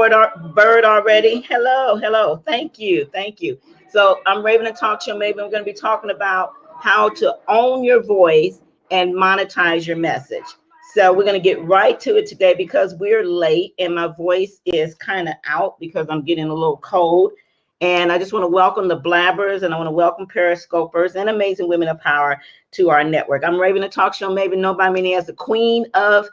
bird already? Hello, hello. Thank you, thank you. So I'm Raven and Talk Show. Maybe I'm going to be talking about how to own your voice and monetize your message. So we're going to get right to it today because we're late and my voice is kind of out because I'm getting a little cold. And I just want to welcome the blabbers and I want to welcome periscopers and amazing women of power to our network. I'm Raven and Talk Show. Maybe know by me as the Queen of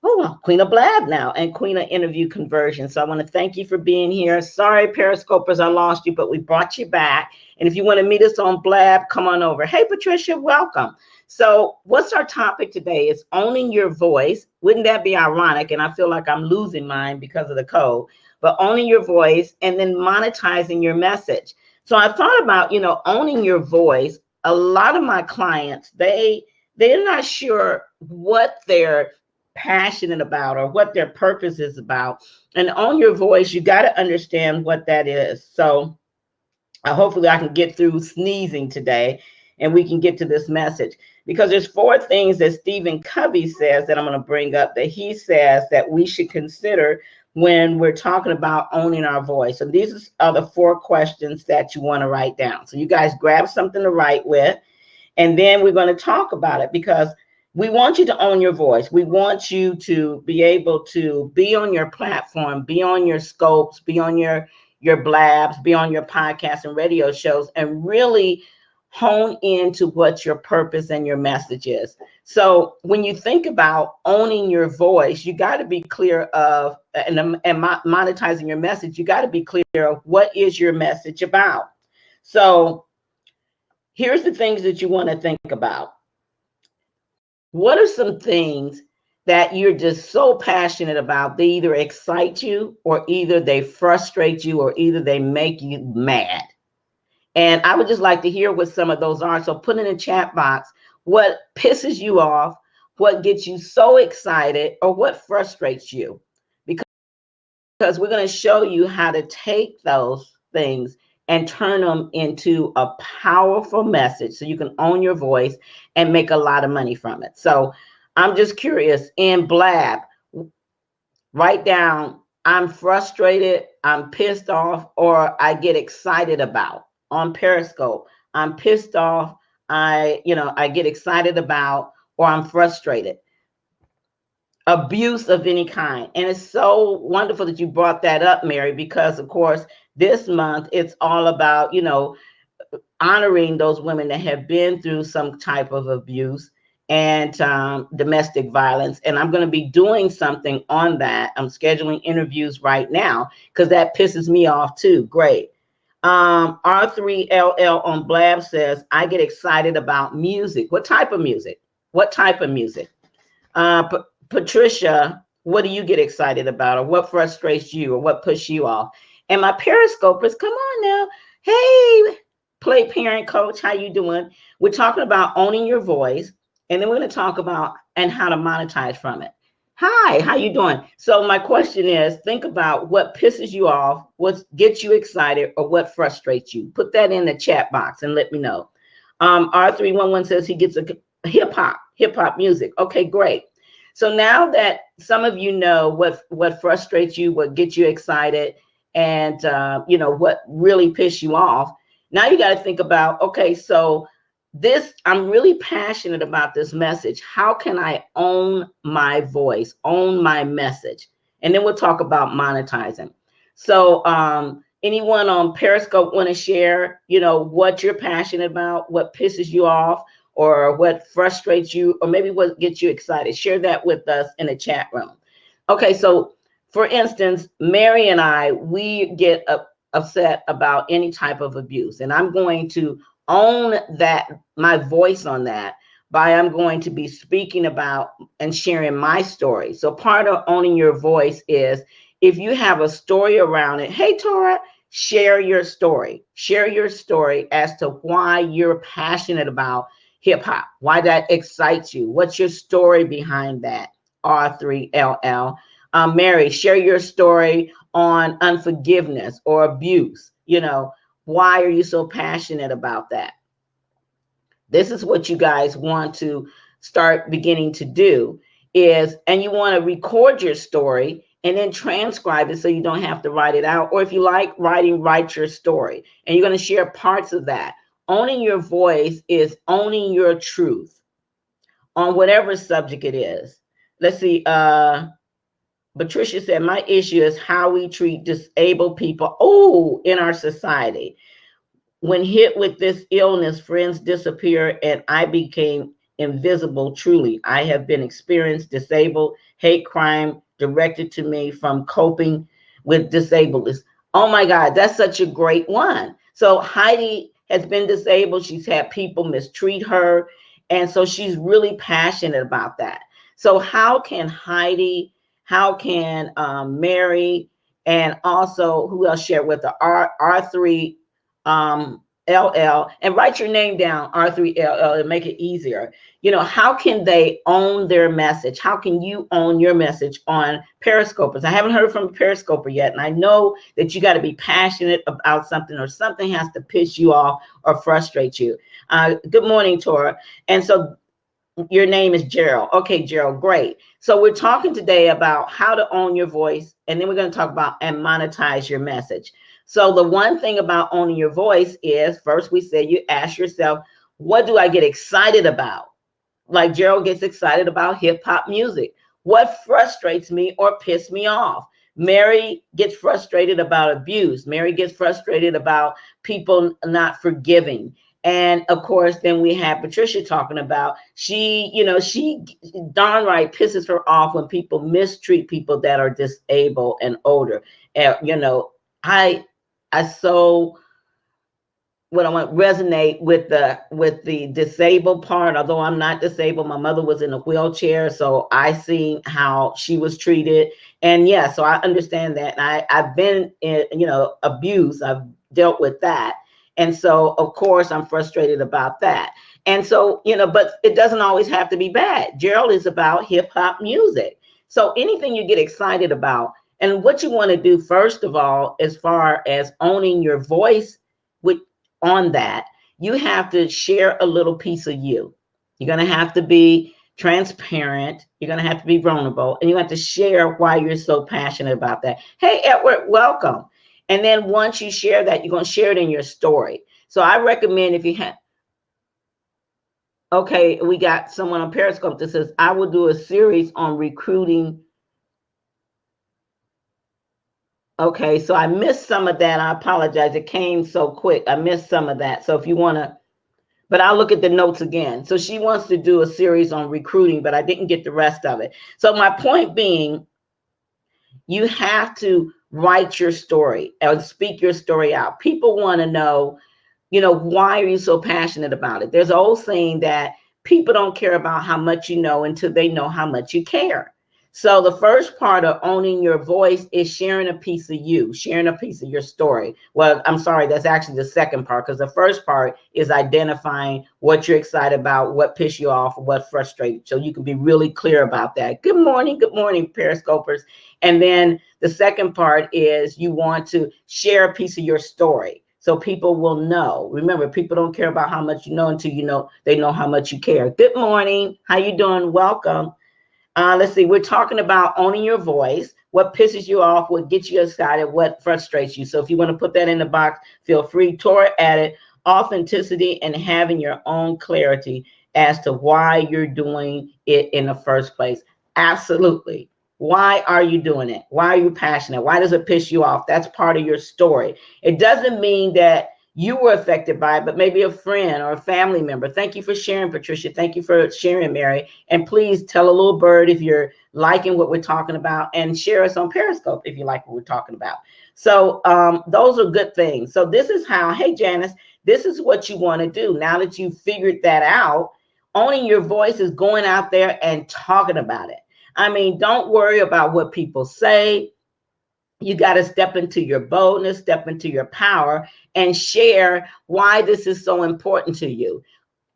Blab now and Queen of Interview Conversion. So I want to thank you for being here. Sorry, Periscopers, I lost you, but we brought you back. And if you want to meet us on Blab, come on over. Hey, Patricia, welcome. So what's our topic today? It's owning your voice. Wouldn't that be ironic? And I feel like I'm losing mine because of the code. But owning your voice and then monetizing your message. So I thought about, owning your voice. A lot of my clients, they're not sure what they're passionate about or what their purpose is about. And own your voice, you got to understand what that is. So hopefully I can get through sneezing today and we can get to this message, because there's 4 things that Stephen Covey says that I'm going to bring up that he says that we should consider when we're talking about owning our voice. And these are the 4 questions that you want to write down. So you guys grab something to write with, and then we're going to talk about it, because we want you to own your voice. We want you to be able to be on your platform, be on your scopes, be on your blabs, be on your podcasts and radio shows, and really hone into what your purpose and your message is. So when you think about owning your voice, you got to be clear of, and monetizing your message, you got to be clear of what is your message about. So here's the things that you want to think about. What are some things that you're just so passionate about? They either excite you, or either they frustrate you, or either they make you mad. And I would just like to hear what some of those are. So put in the chat box what pisses you off, what gets you so excited, or what frustrates you. Because we're going to show you how to take those things and turn them into a powerful message so you can own your voice and make a lot of money from it. So I'm just curious, in Blab, write down, I'm frustrated, I'm pissed off, or I get excited about. On Periscope, I'm pissed off, I get excited about, or I'm frustrated. Abuse of any kind. And it's so wonderful that you brought that up, Mary, because of course this month it's all about honoring those women that have been through some type of abuse and domestic violence. And I'm going to be doing something on that. I'm scheduling interviews right now because that pisses me off too. Great. R3LL on Blab says, I get excited about music. What type of music? What type of music? Patricia, what do you get excited about, or what frustrates you, or what pushes you off? And my periscopers, come on now. Hey, play parent coach, how you doing? We're talking about owning your voice, and then we're going to talk about and how to monetize from it. Hi, how you doing? So my question is, think about what pisses you off, what gets you excited, or what frustrates you. Put that in the chat box and let me know. R311 says he gets a hip hop music. Okay, great. So now that some of you know what frustrates you, what gets you excited, and what really pisses you off, now you got to think about, okay, so I'm really passionate about this message. How can I own my voice, own my message? And then we'll talk about monetizing. So anyone on Periscope want to share, what you're passionate about, what pisses you off, or what frustrates you, or maybe what gets you excited? Share that with us in the chat room. Okay, so for instance, Mary and I, we get upset about any type of abuse, and I'm going to own that, my voice on that, by I'm going to be speaking about and sharing my story. So part of owning your voice is, if you have a story around it, hey Tora, share your story. Share your story as to why you're passionate about hip hop, why that excites you. What's your story behind that? R3LL. Mary, share your story on unforgiveness or abuse. Why are you so passionate about that? This is what you guys want to start beginning to do and you want to record your story and then transcribe it so you don't have to write it out. Or if you like writing, write your story. And you're going to share parts of that. Owning your voice is owning your truth on whatever subject it is. Let's see. Patricia said, my issue is how we treat disabled people in our society. When hit with this illness, friends disappeared and I became invisible. Truly, I have been experienced disabled hate crime directed to me from coping with disabledness. Oh my God, that's such a great one. So Heidi has been disabled. She's had people mistreat her. And so she's really passionate about that. So how can Heidi, how can Mary, and also who else shared with her, R3 LL, and write your name down, R3LL, and make it easier. You know, how can they own their message? How can you own your message on Periscopers? I haven't heard from a Periscoper yet, and I know that you got to be passionate about something, or something has to piss you off or frustrate you. Good morning, Tora. And so your name is Gerald. Okay, Gerald, great. So we're talking today about how to own your voice, and then we're going to talk about and monetize your message. So the one thing about owning your voice is, first we said you ask yourself, what do I get excited about? Like Gerald gets excited about hip hop music. What frustrates me or pisses me off? Mary gets frustrated about abuse. Mary gets frustrated about people not forgiving. And of course, then we have Patricia talking about she darn right pisses her off when people mistreat people that are disabled and older. I so what I want to resonate with the disabled part. Although I'm not disabled, my mother was in a wheelchair, so I see how she was treated. And yeah, so I understand that. And I've been in, abused. I've dealt with that. And so, of course, I'm frustrated about that. And so, but it doesn't always have to be bad. Gerald is about hip hop music. So anything you get excited about, and what you want to do, first of all, as far as owning your voice on that, you have to share a little piece of you. You're going to have to be transparent. You're going to have to be vulnerable, and you have to share why you're so passionate about that. Hey, Edward, welcome. And then once you share that, you're going to share it in your story. So I recommend if you have, okay, we got someone on Periscope that says, I will do a series on recruiting. Okay, so I missed some of that. I apologize. It came so quick. I missed some of that. So if you want to, but I'll look at the notes again. So she wants to do a series on recruiting, but I didn't get the rest of it. So my point being, you have to write your story or speak your story out. People want to know, why are you so passionate about it? There's an old saying that people don't care about how much you know until they know how much you care. So the first part of owning your voice is sharing a piece of you, sharing a piece of your story. Well, I'm sorry, that's actually the second part, because the first part is identifying what you're excited about, what pisses you off, what frustrates you. So you can be really clear about that. Good morning, Periscopers. And then the second part is you want to share a piece of your story so people will know. Remember, people don't care about how much you know until they know how much you care. Good morning. How you doing? Welcome. Let's see, we're talking about owning your voice, what pisses you off, what gets you excited, what frustrates you. So if you want to put that in the box, feel free. Tora added authenticity and having your own clarity as to why you're doing it in the first place. Absolutely. Why are you doing it? Why are you passionate? Why does it piss you off? That's part of your story. It doesn't mean that you were affected by it, but maybe a friend or a family member. Thank you for sharing, Patricia. Thank you for sharing, Mary. And please tell a little bird if you're liking what we're talking about, and share us on Periscope if you like what we're talking about. So those are good things. So this is how, hey, Janice, this is what you want to do. Now that you've figured that out, owning your voice is going out there and talking about it. I mean, don't worry about what people say. You got to step into your boldness, step into your power, and share why this is so important to you.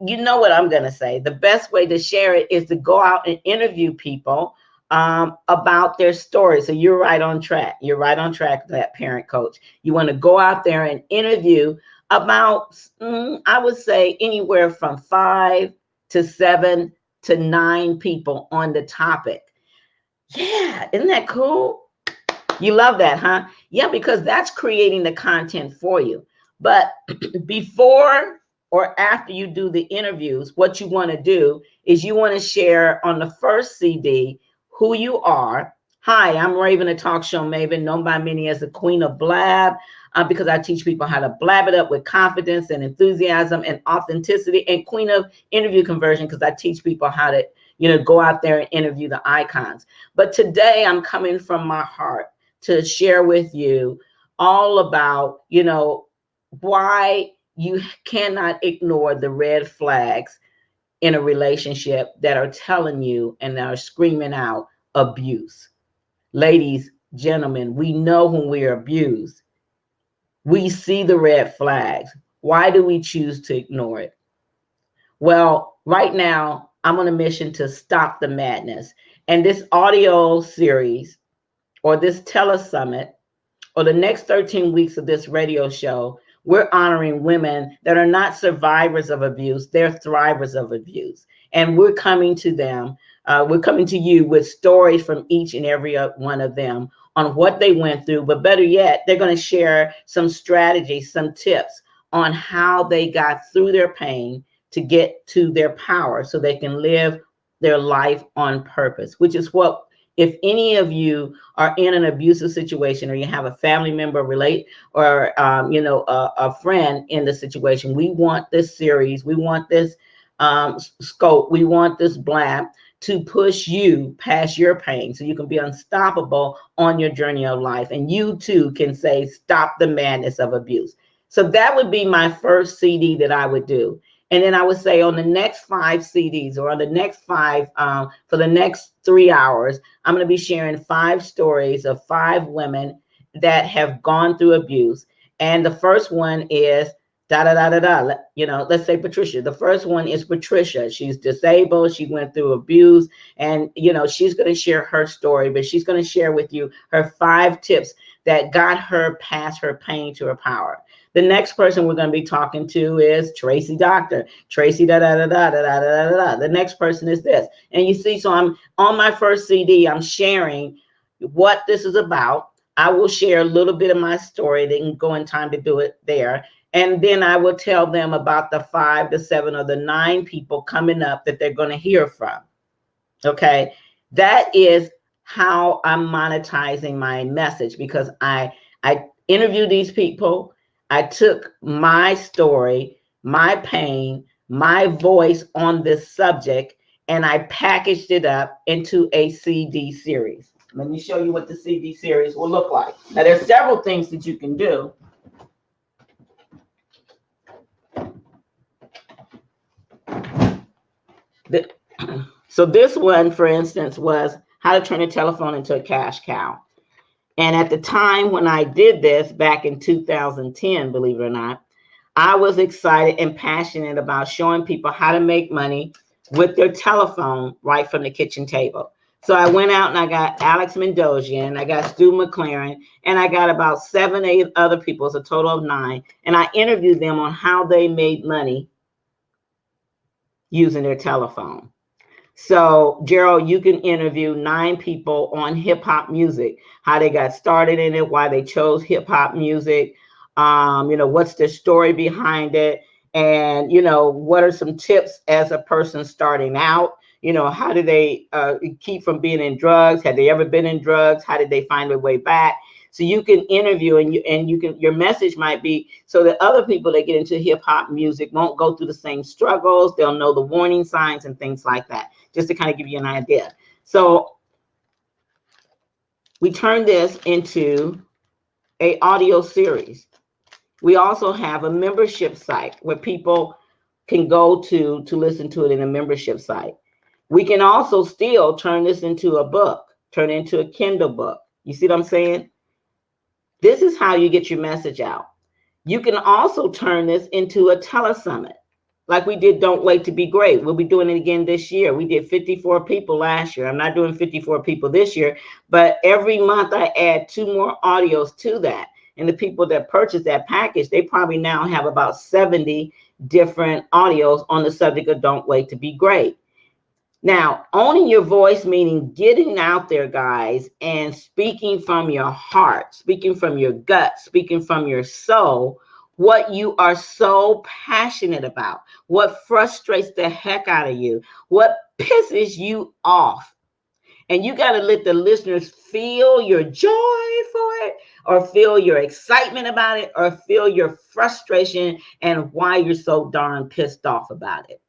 You know what I'm going to say. The best way to share it is to go out and interview people about their story. So you're right on track. You're right on track with that, parent coach. You want to go out there and interview about, I would say, anywhere from 5 to 7 to 9 people on the topic. Yeah, isn't that cool? You love that, huh? Yeah, because that's creating the content for you. But before or after you do the interviews, what you want to do is you want to share on the first CD who you are. Hi, I'm Raven, the talk show maven, known by many as the Queen of Blab, because I teach people how to blab it up with confidence and enthusiasm and authenticity, and Queen of Interview Conversion, because I teach people how to, go out there and interview the icons. But today I'm coming from my heart to share with you all about, why you cannot ignore the red flags in a relationship that are telling you and are screaming out abuse. Ladies, gentlemen, we know when we're abused. We see the red flags. Why do we choose to ignore it? Well, right now, I'm on a mission to stop the madness. And this audio series or this telesummit or the next 13 weeks of this radio show, we're honoring women that are not survivors of abuse, they're thrivers of abuse. And we're coming to them, we're coming to you with stories from each and every one of them on what they went through. But better yet, they're going to share some strategies, some tips on how they got through their pain to get to their power so they can live their life on purpose, which is what, if any of you are in an abusive situation or you have a family member or a friend in the situation, we want this series, we want this scope, we want this blab to push you past your pain so you can be unstoppable on your journey of life. And you too can say, stop the madness of abuse. So that would be my first CD that I would do. And then I would say on the next 5 CDs or on the next 5, for the next 3 hours, I'm going to be sharing 5 stories of 5 women that have gone through abuse. And the first one is let's say Patricia. The first one is Patricia. She's disabled. She went through abuse and, she's going to share her story, but she's going to share with you her 5 tips that got her past her pain to her power. The next person we're going to be talking to is Tracy Doctor. Tracy The next person is this. And you see, so I'm on my first CD, I'm sharing what this is about. I will share a little bit of my story. They can go in time to do it there. And then I will tell them about the 5, the 7, or the 9 people coming up that they're going to hear from. Okay. That is how I'm monetizing my message, because I interview these people. I took my story, my pain, my voice on this subject, and I packaged it up into a CD series. Let me show you what the CD series will look like. Now, there's several things that you can do. So this one, for instance, was how to turn a telephone into a cash cow. And at the time when I did this back in 2010, believe it or not, I was excited and passionate about showing people how to make money with their telephone right from the kitchen table. So I went out and I got Alex Mendosian, I got Stu McLaren, and I got about 7, 8 other people, it's a total of 9. And I interviewed them on how they made money using their telephone. So, Gerald, you can interview 9 people on hip hop music, how they got started in it, why they chose hip hop music, what's their story behind it, and, what are some tips as a person starting out? How do they keep from being in drugs? Had they ever been in drugs? How did they find their way back? So you can interview and your message might be so that other people that get into hip hop music won't go through the same struggles. They'll know the warning signs and things like that, just to kind of give you an idea. So we turn this into a audio series. We also have a membership site where people can go to listen to it in a membership site. We can also still turn this into a book, turn it into a Kindle book. You see what I'm saying? This is how you get your message out. You can also turn this into a telesummit, like we did Don't Wait to Be Great. We'll be doing it again this year. We did 54 people last year. I'm not doing 54 people this year, but every month I add 2 more audios to that. And the people that purchase that package, they probably now have about 70 different audios on the subject of Don't Wait to Be Great. Now, owning your voice, meaning getting out there, guys, and speaking from your heart, speaking from your gut, speaking from your soul, what you are so passionate about, what frustrates the heck out of you, what pisses you off. And you got to let the listeners feel your joy for it, or feel your excitement about it, or feel your frustration and why you're so darn pissed off about it.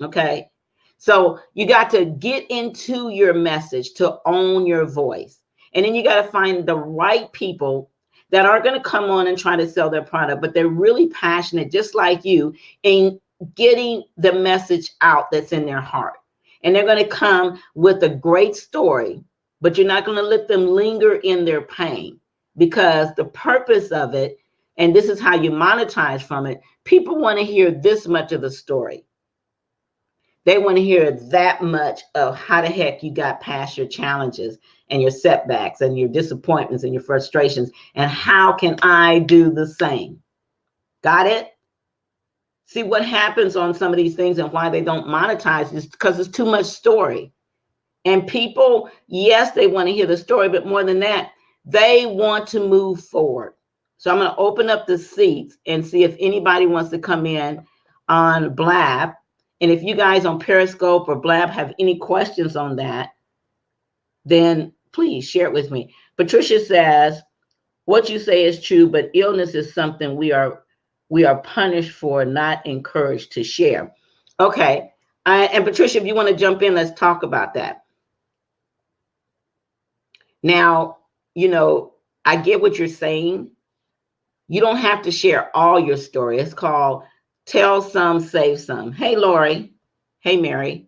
Okay. So you got to get into your message to own your voice. And then you got to find the right people that are going to come on and try to sell their product, but they're really passionate, just like you, in getting the message out that's in their heart. And they're going to come with a great story, but you're not going to let them linger in their pain, because the purpose of it, and this is how you monetize from it, people want to hear this much of the story. They want to hear that much of how the heck you got past your challenges and your setbacks and your disappointments and your frustrations, and how can I do the same? Got it? See, what happens on some of these things and why they don't monetize is because it's too much story. And people, yes, they want to hear the story, but more than that, they want to move forward. So I'm going to open up the seats and see if anybody wants to come in on Blab. And if you guys on Periscope or Blab have any questions on that, then please share it with me. Patricia says, what you say is true, but illness is something we are punished for, not encouraged to share. Okay. And Patricia, if you want to jump in, let's talk about that. Now, I get what you're saying. You don't have to share all your story. It's called tell some, save some. Hey, Lori. Hey, Mary.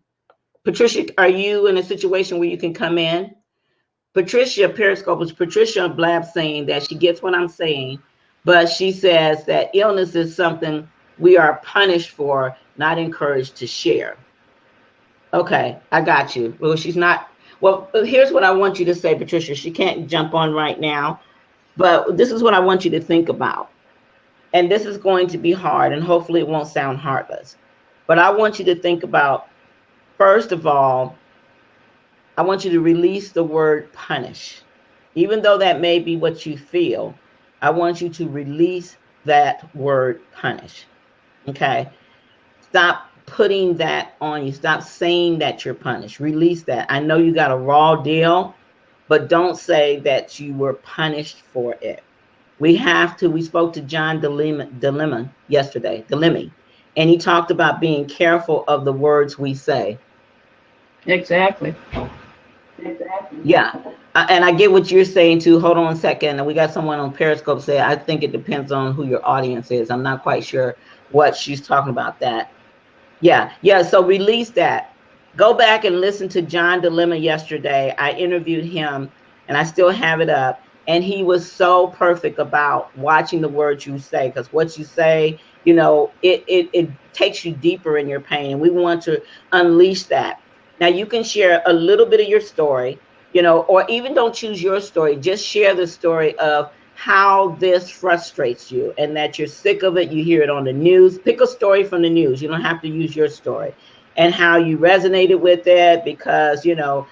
Patricia, are you in a situation where you can come in? Patricia, Periscope was Patricia Blab saying that she gets what I'm saying, but she says that illness is something we are punished for, not encouraged to share. Okay, I got you. Well, she's not. Well, here's what I want you to say, Patricia. She can't jump on right now, but this is what I want you to think about. And this is going to be hard, and hopefully it won't sound heartless. But I want you to think about, first of all, I want you to release the word punish. Even though that may be what you feel, I want you to release that word punish. Okay? Stop putting that on you. Stop saying that you're punished. Release that. I know you got a raw deal, but don't say that you were punished for it. We spoke to John Dilemma yesterday, and he talked about being careful of the words we say. Exactly. Yeah. And I get what you're saying too. Hold on a second. We got someone on Periscope say, I think it depends on who your audience is. I'm not quite sure what she's talking about that. Yeah. So release that. Go back and listen to John Dilemma yesterday. I interviewed him and I still have it up. And he was so perfect about watching the words you say, because what you say, it takes you deeper in your pain. We want to unleash that. Now you can share a little bit of your story, or even don't choose your story. Just share the story of how this frustrates you and that you're sick of it. You hear it on the news. Pick a story from the news. You don't have to use your story, and how you resonated with it because, you've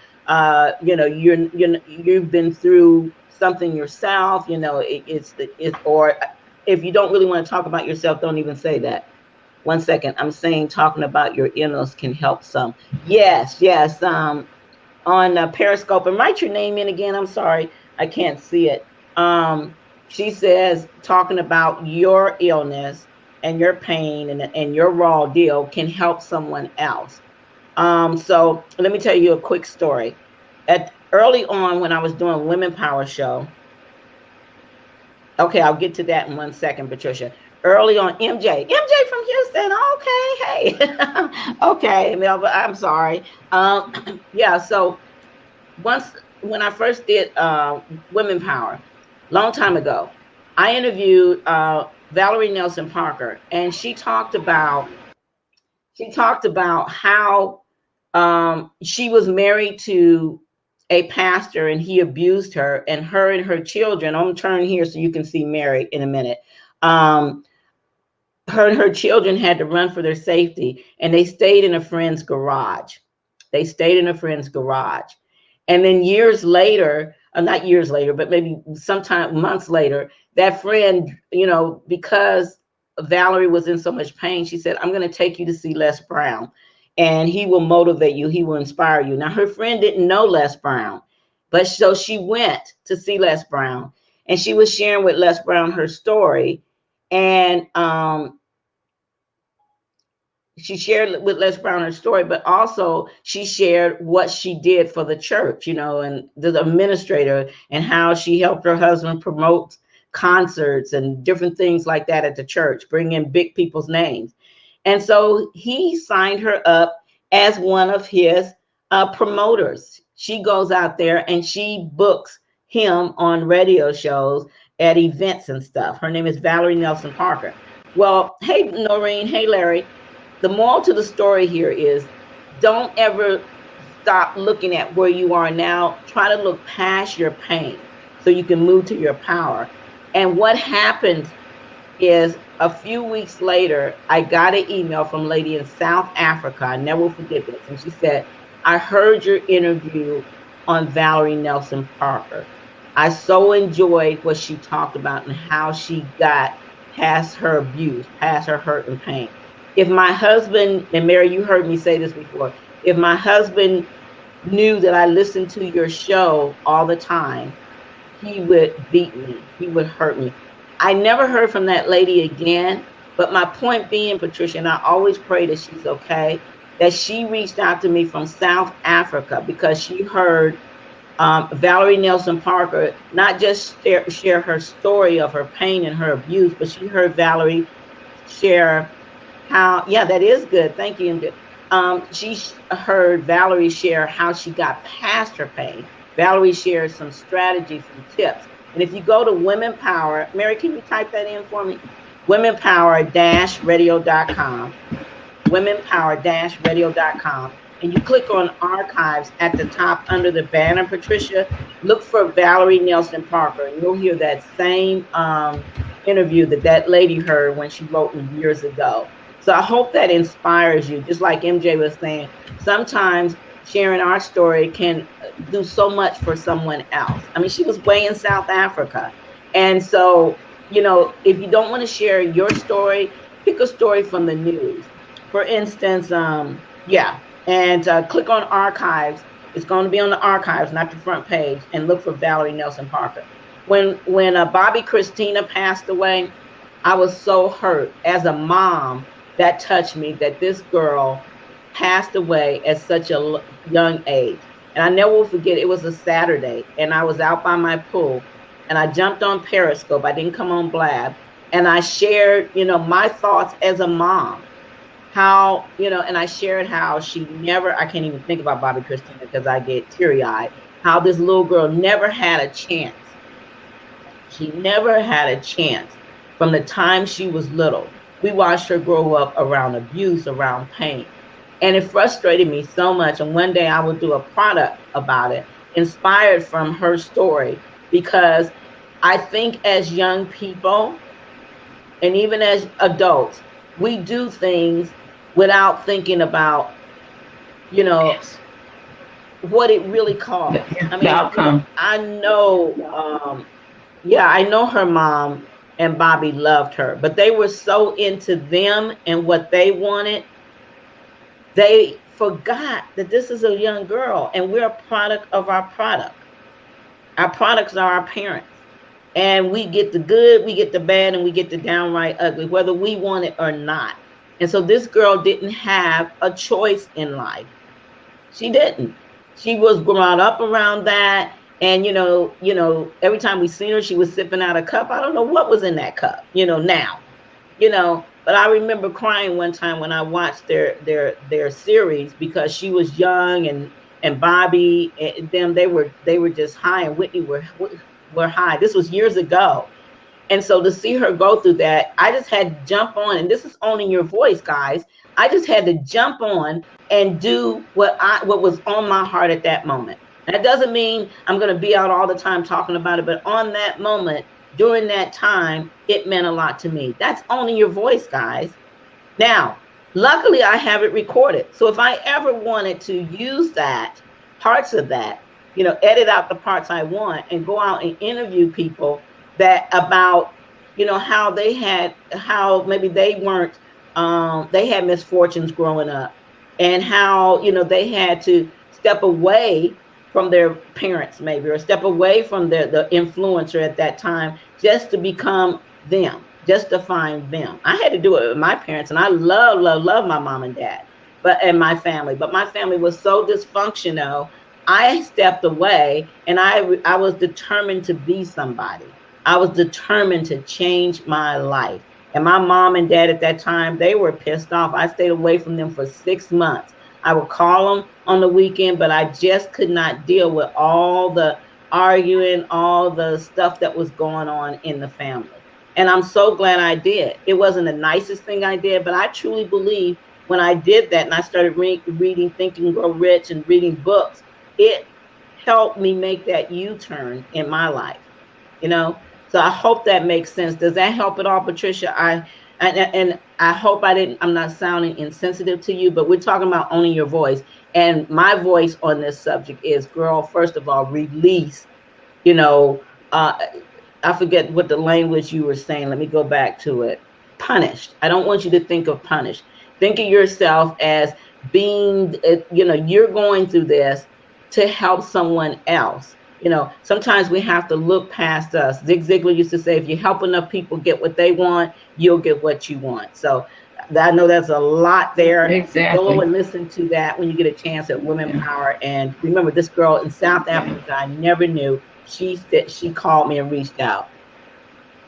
been through something yourself, or if you don't really want to talk about yourself, don't even say that. One second. I'm saying talking about your illness can help some. Yes. On Periscope, and write your name in again. I'm sorry, I can't see it. She says talking about your illness and your pain and your raw deal can help someone else. So let me tell you a quick story. Early on when I was doing Women Power Show. Okay, I'll get to that in 1 second, Patricia. Early on, MJ from Houston. Okay, hey. Okay, Melba, I'm sorry. Yeah, so when I first did Women Power, long time ago, I interviewed Valerie Nelson Parker, and she talked about how she was married to a pastor and he abused her and her children. I'm turning here so you can see Mary in a minute. Her and her children had to run for their safety, and they stayed in a friend's garage. They stayed in a friend's garage. And then years later, not years later, but maybe sometime months later, that friend, because Valerie was in so much pain, she said, I'm going to take you to see Les Brown, and he will motivate you. He will inspire you. Now, her friend didn't know Les Brown, but so she went to see Les Brown, and she was sharing with Les Brown her story. And she shared with Les Brown her story, but also she shared what she did for the church, and the administrator, and how she helped her husband promote concerts and different things like that at the church, bring in big people's names. And so he signed her up as one of his promoters. She goes out there and she books him on radio shows at events and stuff. Her name is Valerie Nelson Parker. Well, hey, Noreen. Hey, Larry. The moral to the story here is don't ever stop looking at where you are now. Try to look past your pain so you can move to your power. And what happened is a few weeks later, I got an email from a lady in South Africa. I never will forget this. And she said, I heard your interview on Valerie Nelson Parker. I so enjoyed what she talked about and how she got past her abuse, past her hurt and pain. If my husband, and Mary, you heard me say this before, if my husband knew that I listened to your show all the time, he would beat me. He would hurt me. I never heard from that lady again. But my point being, Patricia, and I always pray that she's okay, that she reached out to me from South Africa because she heard Valerie Nelson Parker not just share her story of her pain and her abuse, but she heard Valerie share how, yeah, that is good. Thank you. She heard Valerie share how she got past her pain. Valerie shared some strategies and tips. And if you go to Women Power, Mary, can you type that in for me? womenpower-radio.com, womenpower-radio.com, and you click on archives at the top under the banner, Patricia, look for Valerie Nelson Parker, and you'll hear that same interview that lady heard when she wrote me years ago. So I hope that inspires you. Just like MJ was saying, sometimes sharing our story can do so much for someone else. I mean, she was way in South Africa. And so, if you don't want to share your story, pick a story from the news. For instance, and click on archives. It's going to be on the archives, not the front page, and look for Valerie Nelson Parker. When Bobby Christina passed away, I was so hurt as a mom. That touched me that this girl passed away at such a young age. And I never will forget, it was a Saturday, and I was out by my pool, and I jumped on Periscope. I didn't come on Blab. And I shared, my thoughts as a mom. How, and I shared how she never, I can't even think about Bobby Christina because I get teary-eyed, how this little girl never had a chance. She never had a chance from the time she was little. We watched her grow up around abuse, around pain. And it frustrated me so much. And one day I would do a product about it, inspired from her story, because I think as young people, and even as adults, we do things without thinking about, Yes. what it really costs. I mean, outcome. I know, I know her mom and Bobby loved her, but they were so into them and what they wanted, they forgot that this is a young girl and we're a product of our product. Our products are our parents. And we get the good, we get the bad, and we get the downright ugly, whether we want it or not. And so this girl didn't have a choice in life. She didn't. She was brought up around that. And, every time we seen her, she was sipping out a cup. I don't know what was in that cup, now, but I remember crying one time when I watched their series, because she was young and Bobby and them, they were just high, and Whitney were high. This was years ago. And so to see her go through that, I just had to jump on, and this is owning your voice, guys. I just had to jump on and do what was on my heart at that moment. That doesn't mean I'm going to be out all the time talking about it, but on that moment, during that time, it meant a lot to me. That's owning your voice, guys. Now, Luckily, I have it recorded. So if I ever wanted to use that, parts of that, edit out the parts I want and go out and interview people that about, how maybe they weren't, they had misfortunes growing up, and how, they had to step away from their parents maybe, or step away from the influencer at that time just to become them, just to find them. I had to do it with my parents, and I love my mom and dad, and my family. But my family was so dysfunctional. I stepped away, and I was determined to be somebody. I was determined to change my life. And my mom and dad at that time, they were pissed off. I stayed away from them for 6 months. I would call them on the weekend, but I just could not deal with all the arguing, all the stuff that was going on in the family. And I'm so glad I did. It wasn't the nicest thing I did, but I truly believe when I did that and I started reading Think and Grow Rich and reading books, it helped me make that U-turn in my life, So I hope that makes sense. Does that help at all, Patricia? And I hope I'm not sounding insensitive to you, but we're talking about owning your voice. And my voice on this subject is, girl, first of all, release, I forget what the language you were saying. Let me go back to it. Punished. I don't want you to think of punished. Think of yourself as being, you're going through this to help someone else. Sometimes we have to look past us. Zig Ziglar used to say, if you help enough people get what they want, you'll get what you want. So I know there's a lot there. Exactly. Go and listen to that when you get a chance at Women Power. And remember, this girl in South Africa, I never knew. She called me and reached out.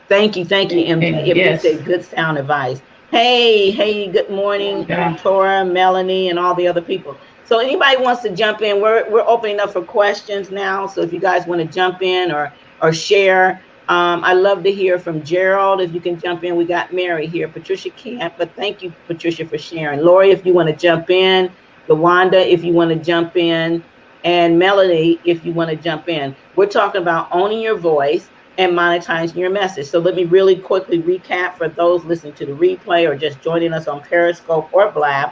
Thank you, MJ. Yes. It's a good sound advice. Hey, good morning, Tora, Melanie, and all the other people. So anybody wants to jump in, we're opening up for questions now. So if you guys want to jump in or share, I love to hear from Gerald. If you can jump in, we got Mary here. Patricia can't, but thank you, Patricia, for sharing. Lori, if you want to jump in. Lawanda, if you want to jump in. And Melanie, if you want to jump in. We're talking about owning your voice and monetizing your message. So let me really quickly recap for those listening to the replay or just joining us on Periscope or Blab.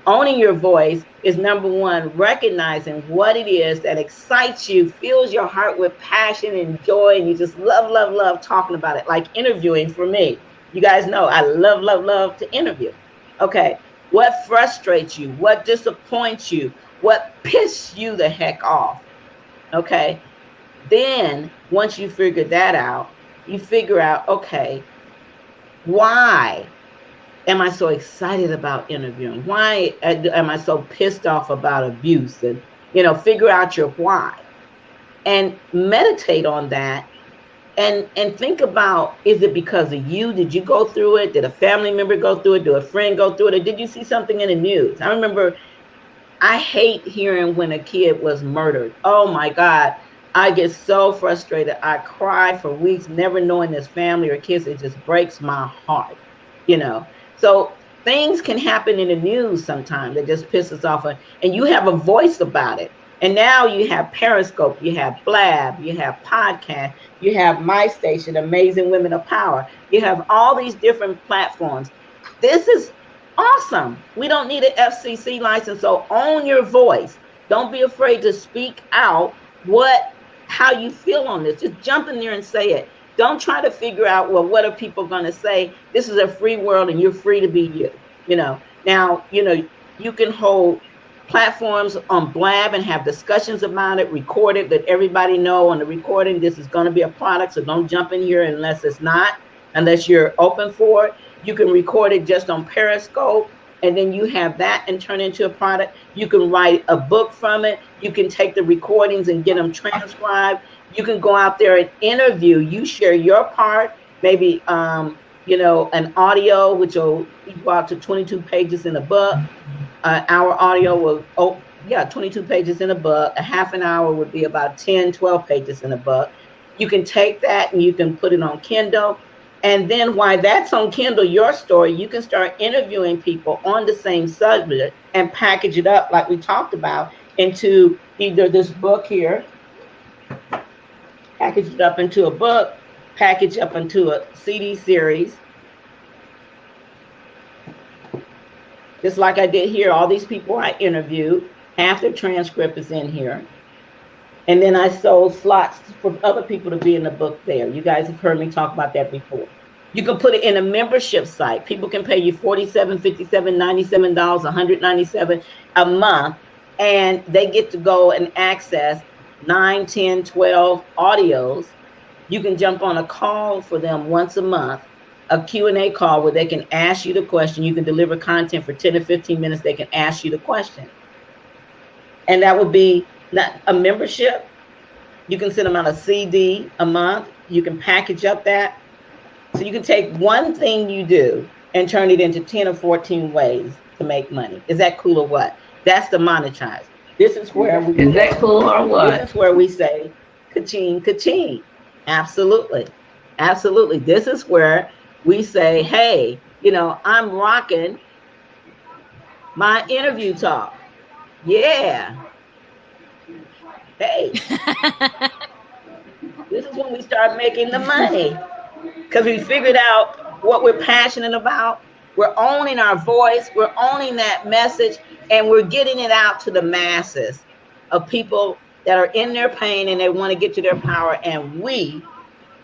Owning your voice is, number one, recognizing what it is that excites you, fills your heart with passion and joy, and you just love talking about it, like interviewing for me. You guys know I love to interview. Okay, what frustrates you? What disappoints you? What pisses you the heck off? Okay, then once you figure that out, you figure out, okay, why am I so excited about interviewing? Why am I so pissed off about abuse? And, figure out your why and meditate on that and think about, is it because of you? Did you go through it? Did a family member go through it? Did a friend go through it? Or did you see something in the news? I remember, I hate hearing when a kid was murdered. Oh my God. I get so frustrated. I cry for weeks, never knowing this family or kids. It just breaks my heart, So things can happen in the news sometimes that just pisses off, and you have a voice about it. And now you have Periscope, you have Blab, you have podcast, you have My Station, Amazing Women of Power. You have all these different platforms. This is awesome. We don't need an FCC license, so own your voice. Don't be afraid to speak out how you feel on this. Just jump in there and say it. Don't try to figure out, well, what are people going to say? This is a free world and you're free to be you. Now, you can hold platforms on Blab and have discussions about it, record it, let everybody know on the recording this is going to be a product, so don't jump in here unless you're open for it. You can record it just on Periscope, and then you have that and turn it into a product. You can write a book from it. You can take the recordings and get them transcribed. You can go out there and interview. You share your part, maybe, an audio, which will equal out to 22 pages in a book. Our audio will, 22 pages in a book. A half an hour would be about 10, 12 pages in a book. You can take that and you can put it on Kindle. And then while that's on Kindle, your story, you can start interviewing people on the same subject and package it up like we talked about into either this book here, package it up into a book, package up into a CD series, Just like I did here, all these people I interviewed, half their transcript is in here. And then I sold slots for other people to be in the book there. You guys have heard me talk about that before. You can put it in a membership site. People can pay you $47, $57, $97, $197 a month, and they get to go and access 9, 10, 12 audios. You can jump on a call for them once a month, a Q&A call where they can ask you the question. You can deliver content for 10 to 15 minutes. They can ask you the question. And that would be not a membership. You can send them out a CD a month. You can package up that. So you can take one thing you do and turn it into 10 or 14 ways to make money. Is that cool or what? That's the monetize. This is where we Is that cool or what? This is where we say ka-ching, ka-ching. Absolutely. Absolutely. This is where we say, hey, you know, I'm rocking my interview talk. Yeah. Hey. This is when we start making the money. Because we figured out what we're passionate about. We're owning our voice. We're owning that message. And we're getting it out to the masses of people that are in their pain and they want to get to their power. And we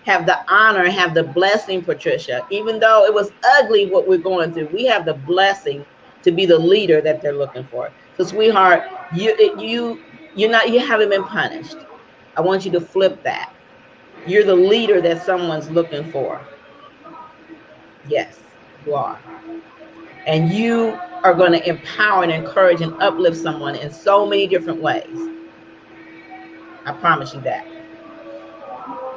have the honor, have the blessing, Patricia, even though it was ugly what we're going through, we have the blessing to be the leader that they're looking for. So, sweetheart, you haven't been punished. I want you to flip that. You're the leader that someone's looking for. Yes, you are. And you are going to empower and encourage and uplift someone in so many different ways. I promise you that.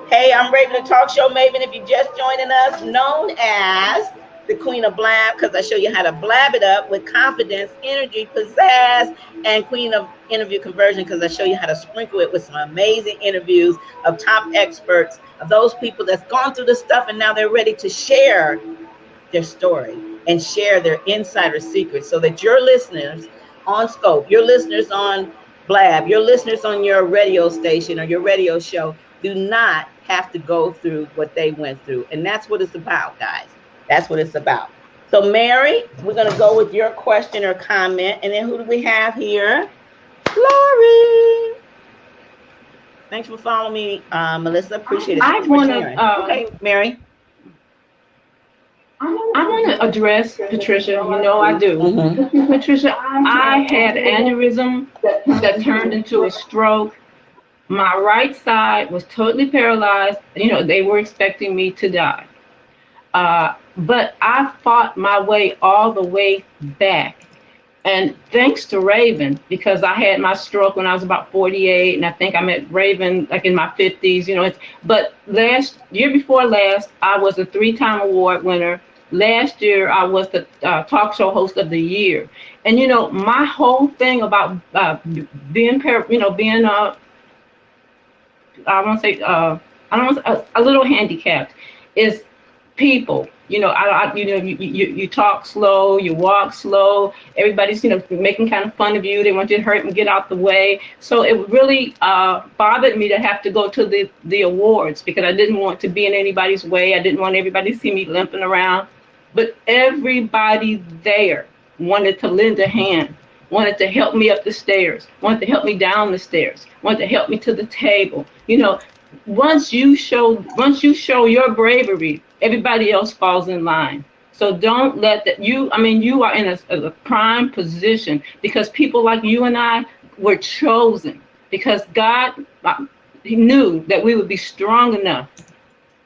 Hey, I'm Raven, the talk show maven. If you're just joining us, known as the Queen of Blab, because I show you how to blab it up with confidence, energy, pizzazz, and Queen of Interview Conversion, because I show you how to sprinkle it with some amazing interviews of top experts, of those people that's gone through the stuff and now they're ready to share their story and share their insider secrets so that your listeners on Scope, your listeners on Blab, your listeners on your radio station or your radio show do not have to go through what they went through. And that's what it's about, guys. That's what it's about. So, Mary, we're going to go with your question or comment. And then who do we have here? Lori. Thanks for following me, Melissa. Appreciate it. I want to. Okay, Mary. I want to address Patricia. You know I do. Mm-hmm. Patricia, I had aneurysm that turned into a stroke. My right side was totally paralyzed. You know, they were expecting me to die. But I fought my way all the way back. And thanks to Raven, because I had my stroke when I was about 48, and I think I met Raven like in my 50s, you know. But year before last, I was a 3-time award winner. Last year, I was the talk show host of the year. And, you know, my whole thing about being a little handicapped is people. You know, you talk slow, you walk slow. Everybody's, you know, making kind of fun of you. They want you to hurt and get out the way. So it really bothered me to have to go to the awards because I didn't want to be in anybody's way. I didn't want everybody to see me limping around. But everybody there wanted to lend a hand, wanted to help me up the stairs, wanted to help me down the stairs, wanted to help me to the table. You know, once you show your bravery, everybody else falls in line. So don't let that you are in a prime position because people like you and I were chosen because God he knew that we would be strong enough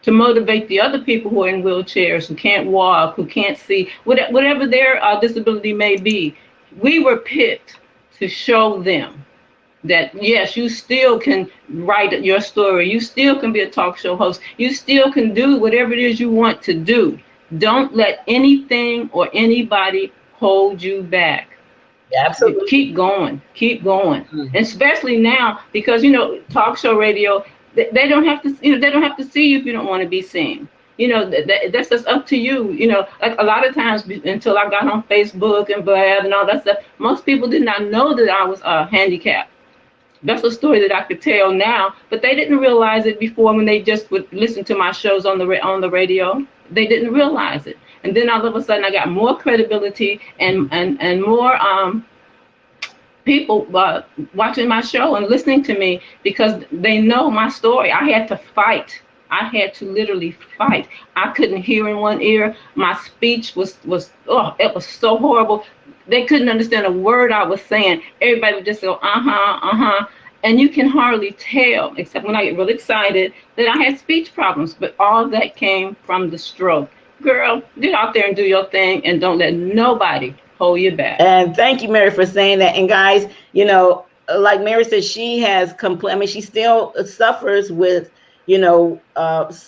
to motivate the other people who are in wheelchairs, who can't walk, who can't see, whatever their disability may be. We were picked to show them that, yes, you still can write your story. You still can be a talk show host. You still can do whatever it is you want to do. Don't let anything or anybody hold you back. Absolutely. Keep going. Mm-hmm. And especially now, because, you know, talk show radio, they don't have to, you know, they don't have to see you if you don't want to be seen. You know, that's just up to you. You know, like a lot of times until I got on Facebook and Blab and all that stuff, most people did not know that I was handicapped. That's a story that I could tell now, but they didn't realize it before when they just would listen to my shows on the radio. They didn't realize it. And then all of a sudden I got more credibility and more people watching my show and listening to me because they know my story. I had to fight. I had to literally fight. I couldn't hear in one ear. My speech was it was so horrible. They couldn't understand a word I was saying. Everybody would just go, uh-huh. And you can hardly tell, except when I get really excited, that I had speech problems. But all that came from the stroke. Girl, get out there and do your thing and don't let nobody hold you back. And thank you, Mary, for saying that. And guys, you know, like Mary said, she has I mean, she still suffers with, you know,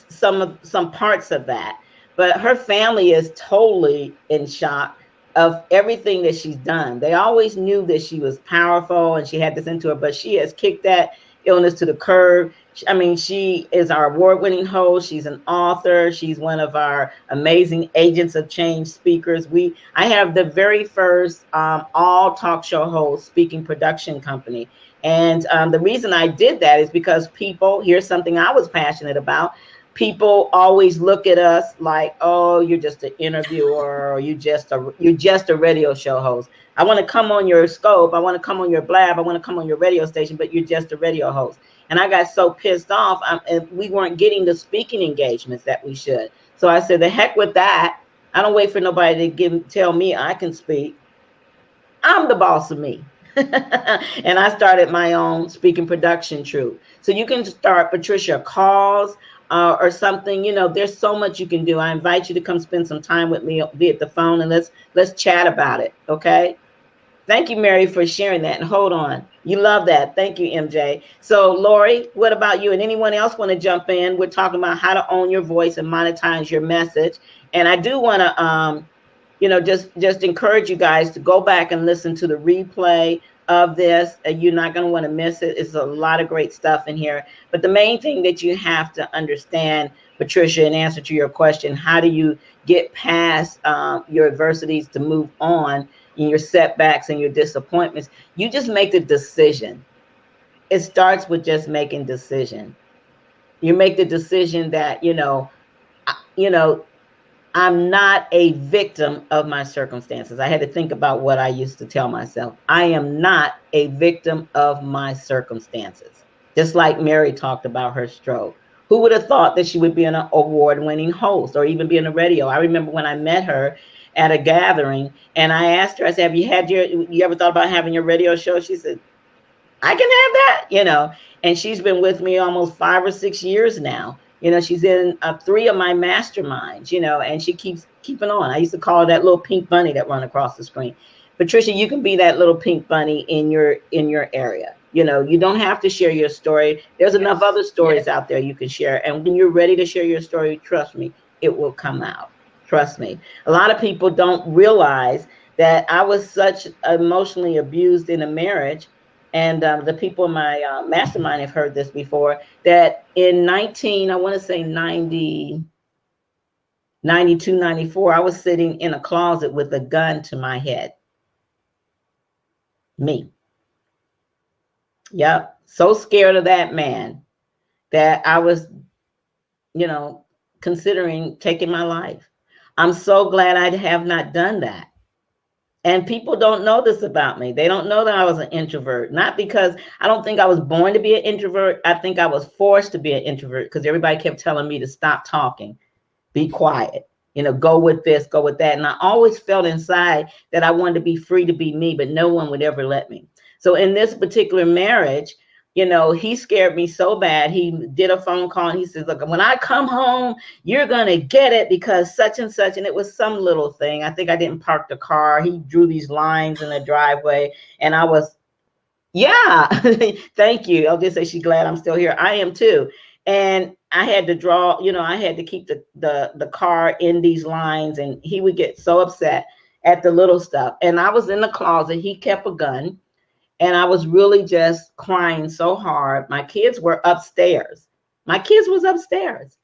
some parts of that. But her family is totally in shock of everything that she's done. They always knew that she was powerful and she had this into her, but she has kicked that illness to the curb. I mean, she is our award-winning host. She's an author. She's one of our amazing Agents of Change speakers. I have the very first all talk show host speaking production company. And the reason I did that is because people, here's something I was passionate about. People always look at us like, oh, you're just an interviewer, or you're just a radio show host. I want to come on your scope. I want to come on your blab. I want to come on your radio station, but you're just a radio host. And I got so pissed off, and we weren't getting the speaking engagements that we should. So I said, the heck with that. I don't wait for nobody to tell me I can speak. I'm the boss of me. And I started my own speaking production troupe. So you can start, Patricia, calls or something. You know, there's so much you can do. I invite you to come spend some time with me via the phone, and let's chat about it. Okay. Thank you, Mary, for sharing that. And hold on. You love that. Thank you, MJ. So, Lori, what about you? And anyone else want to jump in? We're talking about how to own your voice and monetize your message. And I do want to, you know, just encourage you guys to go back and listen to the replay of this. You're not going to want to miss it. It's a lot of great stuff in here. But the main thing that you have to understand, Patricia, in answer to your question, how do you get past your adversities to move on in your setbacks and your disappointments? You just make the decision. It starts with just making decision. You make the decision that, you know, I'm not a victim of my circumstances. I had to think about what I used to tell myself. I am not a victim of my circumstances. Just like Mary talked about her stroke. Who would have thought that she would be an award-winning host or even be on the radio? I remember when I met her at a gathering, and I asked her, I said, have you ever thought about having your radio show? She said, I can have that, you know. And she's been with me almost 5 or 6 years now. You know, she's in 3 of my masterminds, you know, and she keeps keeping on. I used to call her that little pink bunny that run across the screen. Patricia, you can be that little pink bunny in your area. You know, you don't have to share your story. There's enough other stories out there you can share. And when you're ready to share your story, trust me, it will come out. Trust me. A lot of people don't realize that I was such emotionally abused in a marriage. And the people in my mastermind have heard this before, that in 92, 94, I was sitting in a closet with a gun to my head. Me. Yep. So scared of that man that I was, you know, considering taking my life. I'm so glad I have not done that. And people don't know this about me. They don't know that I was an introvert. Not because I don't think I was born to be an introvert. I think I was forced to be an introvert because everybody kept telling me to stop talking, be quiet, you know, go with this, go with that. And I always felt inside that I wanted to be free to be me, but no one would ever let me. So in this particular marriage, you know, he scared me so bad. He did a phone call and he says, look, when I come home, you're going to get it because such and such. And it was some little thing. I think I didn't park the car. He drew these lines in the driveway and I was, yeah, thank you. I'll just say she's glad I'm still here. I am too. And I had to draw, you know, I had to keep the car in these lines, and he would get so upset at the little stuff. And I was in the closet. He kept a gun. And I was really just crying so hard. My kids were upstairs. My kids was upstairs.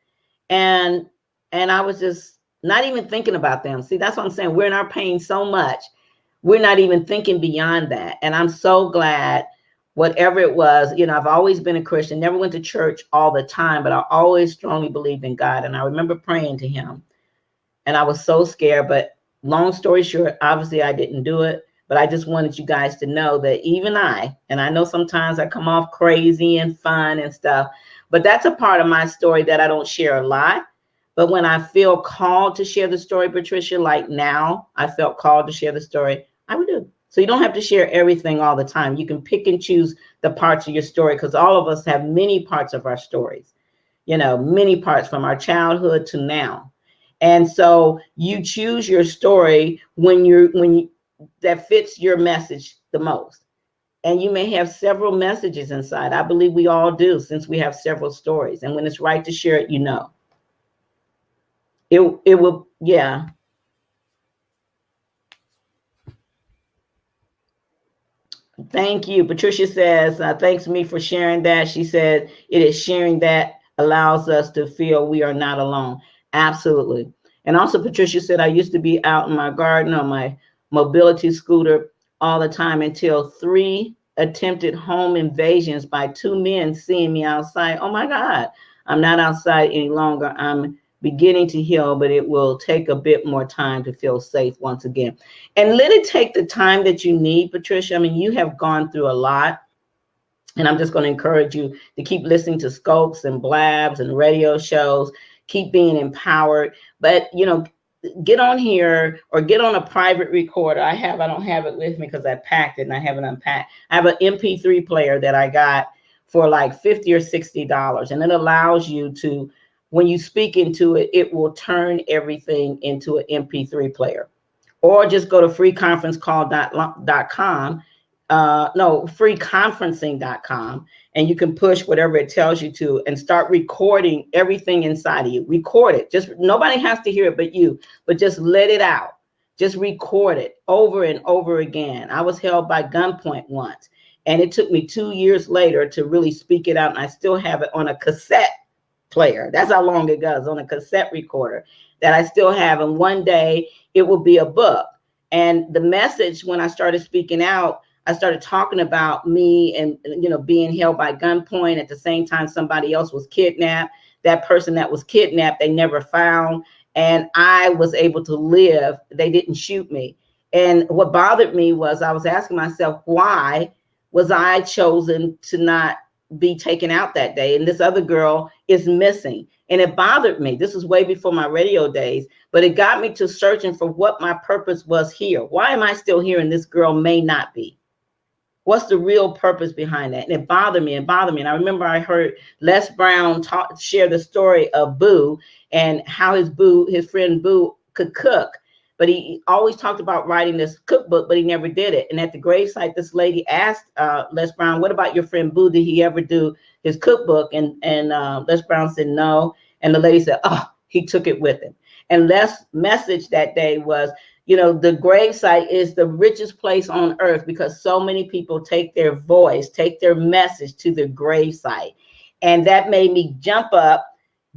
And I was just not even thinking about them. See, that's what I'm saying. We're in our pain so much. We're not even thinking beyond that. And I'm so glad, whatever it was, you know, I've always been a Christian, never went to church all the time, but I always strongly believed in God. And I remember praying to him And I was so scared, but long story short, obviously I didn't do it. But I just wanted you guys to know that even and I know sometimes I come off crazy and fun and stuff, but that's a part of my story that I don't share a lot. But when I feel called to share the story, Patricia, like now, I felt called to share the story, I would do. So you don't have to share everything all the time. You can pick and choose the parts of your story, because all of us have many parts of our stories, many parts from our childhood to now. And so you choose your story that fits your message the most. And you may have several messages inside. I believe we all do, since we have several stories. And when it's right to share it, it will, yeah. Thank you. Patricia says, thanks me for sharing that. She said, it is sharing that allows us to feel we are not alone. Absolutely. And also Patricia said, I used to be out in my garden on my mobility scooter all the time until 3 attempted home invasions by 2 men seeing me outside. Oh my God, I'm not outside any longer. I'm beginning to heal, but it will take a bit more time to feel safe once again. And let it take the time that you need, Patricia. I mean, you have gone through a lot. And I'm just going to encourage you to keep listening to scopes and blabs and radio shows. Keep being empowered. But, get on here or get on a private recorder. I don't have it with me because I packed it and I haven't unpacked. I have an MP3 player that I got for like $50 or $60. And it allows you to, when you speak into it, it will turn everything into an MP3 player. Or just go to freeconferencecall.com. Freeconferencing.com, and you can push whatever it tells you to and start recording everything inside of you. Record it. Just nobody has to hear it but you, but just let it out. Just record it over and over again. I was held by gunpoint once, and it took me 2 years later to really speak it out, and I still have it on a cassette player. That's how long it goes, on a cassette recorder that I still have. And one day it will be a book. And the message, when I started speaking out, I started talking about me and, being held by gunpoint. At the same time, somebody else was kidnapped. That person that was kidnapped, they never found. And I was able to live. They didn't shoot me. And what bothered me was I was asking myself, why was I chosen to not be taken out that day? And this other girl is missing. And it bothered me. This is way before my radio days, but it got me to searching for what my purpose was here. Why am I still here and this girl may not be? What's the real purpose behind that? And it bothered me and bothered me. And I remember I heard Les Brown share the story of Boo and how his friend Boo could cook. But he always talked about writing this cookbook, but he never did it. And at the gravesite, this lady asked Les Brown, what about your friend Boo? Did he ever do his cookbook? And Les Brown said no. And the lady said, oh, he took it with him. And Les' message that day was, the gravesite is the richest place on earth because so many people take their voice, take their message to the gravesite. And that made me jump up,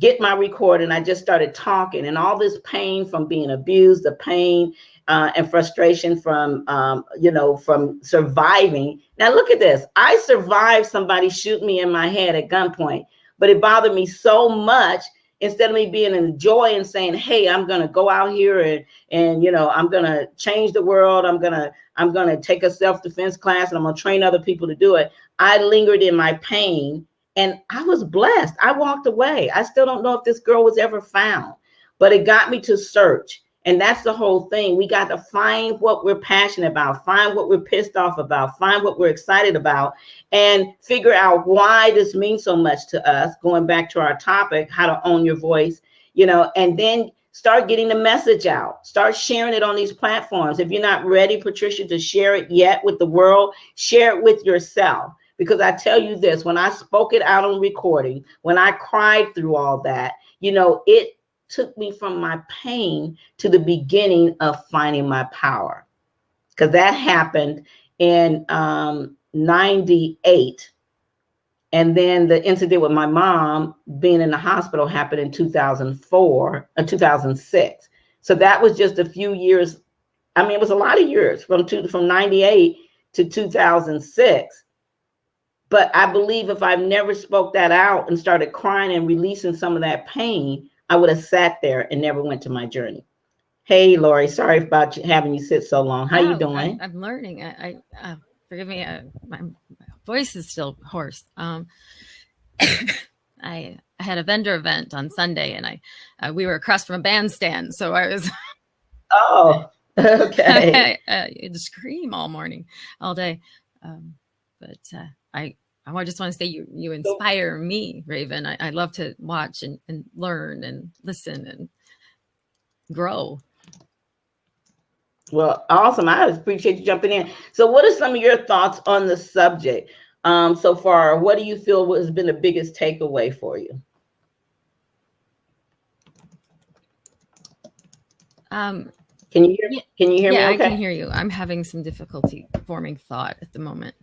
get my recorder, and I just started talking. And all this pain from being abused, the pain and frustration from, from surviving. Now, look at this. I survived somebody shooting me in my head at gunpoint, but it bothered me so much. Instead of me being in joy and saying, hey, I'm going to go out here and I'm going to change the world. I'm going to take a self-defense class and I'm going to train other people to do it. I lingered in my pain and I was blessed. I walked away. I still don't know if this girl was ever found, but it got me to search. And that's the whole thing. We got to find what we're passionate about, find what we're pissed off about, find what we're excited about, and figure out why this means so much to us, going back to our topic, how to own your voice, and then start getting the message out. Start sharing it on these platforms. If you're not ready, Patricia, to share it yet with the world, share it with yourself. Because I tell you this, when I spoke it out on recording, when I cried through all that, it took me from my pain to the beginning of finding my power, because that happened in 98. And then the incident with my mom being in the hospital happened in 2006. So that was just a few years. I mean, it was a lot of years from 98 to 2006. But I believe if I never spoke that out and started crying and releasing some of that pain, I would have sat there and never went to my journey. Hey, Lori, sorry about having you sit so long. How you No, doing? I'm learning. Forgive me. My voice is still hoarse. I had a vendor event on Sunday, and we were across from a bandstand, so I was Oh, okay. I scream all morning, all day. But I just want to say you inspire me, Raven. I love to watch and learn and listen and grow. Well, awesome. I appreciate you jumping in. So, what are some of your thoughts on the subject so far? What do you feel has been the biggest takeaway for you? Can you hear? Yeah, Can you hear me? yeah, I Okay. can hear you. I'm having some difficulty forming thought at the moment.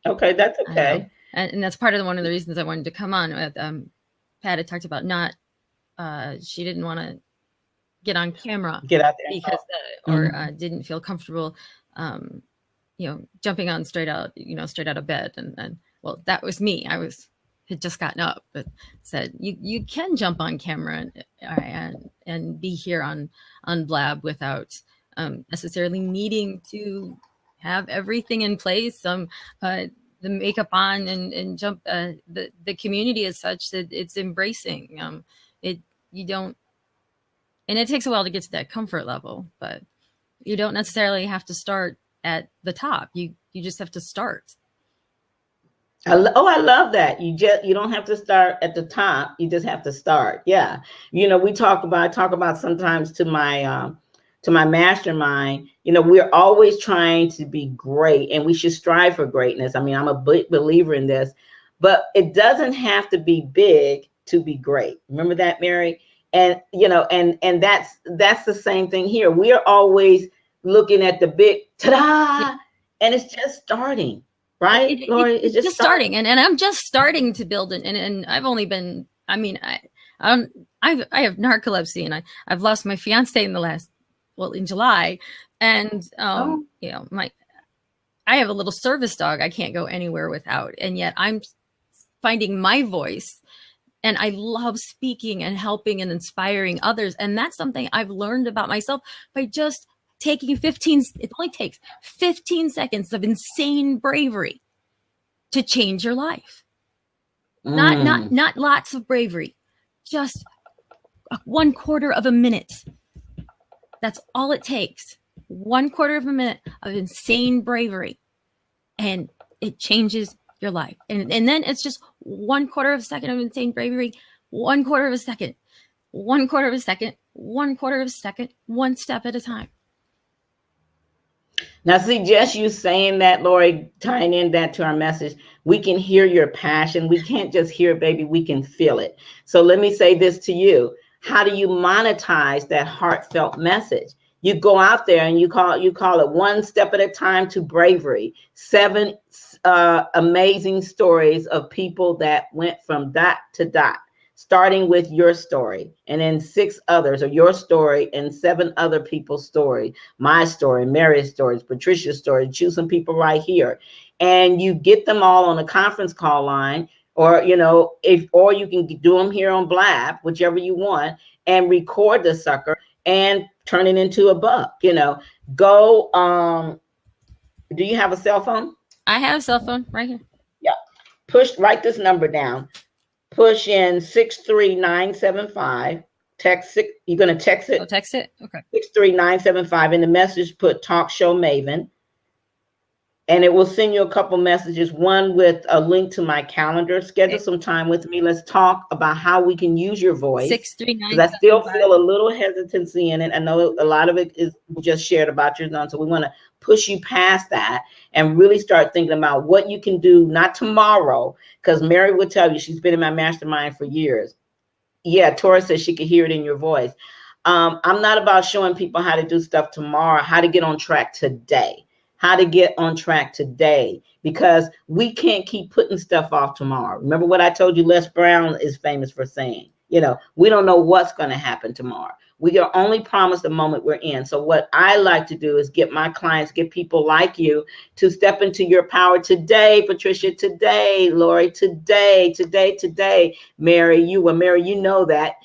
Okay, that's okay. And that's part of one of the reasons I wanted to come on. With Pat had talked about not. She didn't want to get on camera, get out there because didn't feel comfortable, jumping on straight out of bed. And well, that was me. Had just gotten up, but said you can jump on camera and be here on Blab without necessarily needing to have everything in place. The makeup on and jump. The community is such that it's embracing. You don't. And it takes a while to get to that comfort level, but you don't necessarily have to start at the top. You just have to start. I love that. You don't have to start at the top. You just have to start. Yeah. I talk about sometimes to my mastermind, we're always trying to be great, and we should strive for greatness. I mean, I'm a big believer in this, but it doesn't have to be big to be great. Remember that, Mary? And and that's the same thing here. We are always looking at the big ta-da, and it's just starting, right, Lori? It's just starting, and I'm just starting to build it. And I've only been, I mean, I have narcolepsy, and I've lost my fiance in July, and I have a little service dog I can't go anywhere without, and yet I'm finding my voice. And I love speaking and helping and inspiring others. And that's something I've learned about myself by just taking it only takes 15 seconds of insane bravery to change your life. Not lots of bravery, just 1/4 of a minute. That's all it takes. 1/4 of a minute of insane bravery. And it changes your life. And then it's just 1/4 of a second of insane bravery, 1/4 of a second, 1/4 of a second, 1/4 of a second, one step at a time. Now, see, just you saying that, Lori, tying in that to our message, we can hear your passion. We can't just hear it, baby. We can feel it. So let me say this to you. How do you monetize that heartfelt message? You go out there and you call it one step at a time to bravery. 7 amazing stories of people that went from dot to dot, starting with your story, and then 6 others, or your story and 7 other people's story, my story, Mary's stories, Patricia's story. Choose some people right here, and you get them all on a conference call line, or or you can do them here on Blab, whichever you want, and record the sucker and turn it into a buck. Go. Do you have a cell phone? I have a cell phone right here. Yeah. Write this number down. Push in 63975. Text it. You're going to text it. Oh, text it? Okay. 63975. In the message, put Talk Show Maven. And it will send you a couple messages, one with a link to my calendar. Schedule some time with me. Let's talk about how we can use your voice. 639. Because I still feel a little hesitancy in it. I know a lot of it is just shared about your own. So we want to push you past that and really start thinking about what you can do, not tomorrow, because Mary would tell you, she's been in my mastermind for years. Yeah, Tora says she could hear it in your voice. I'm not about showing people how to do stuff tomorrow, how to get on track today. How to get on track today, because we can't keep putting stuff off tomorrow. Remember what I told you, Les Brown is famous for saying, we don't know what's going to happen tomorrow. We are only promised the moment we're in. So what I like to do is get my clients, get people like you to step into your power today, Patricia, today, Lori, today, Mary, you know that.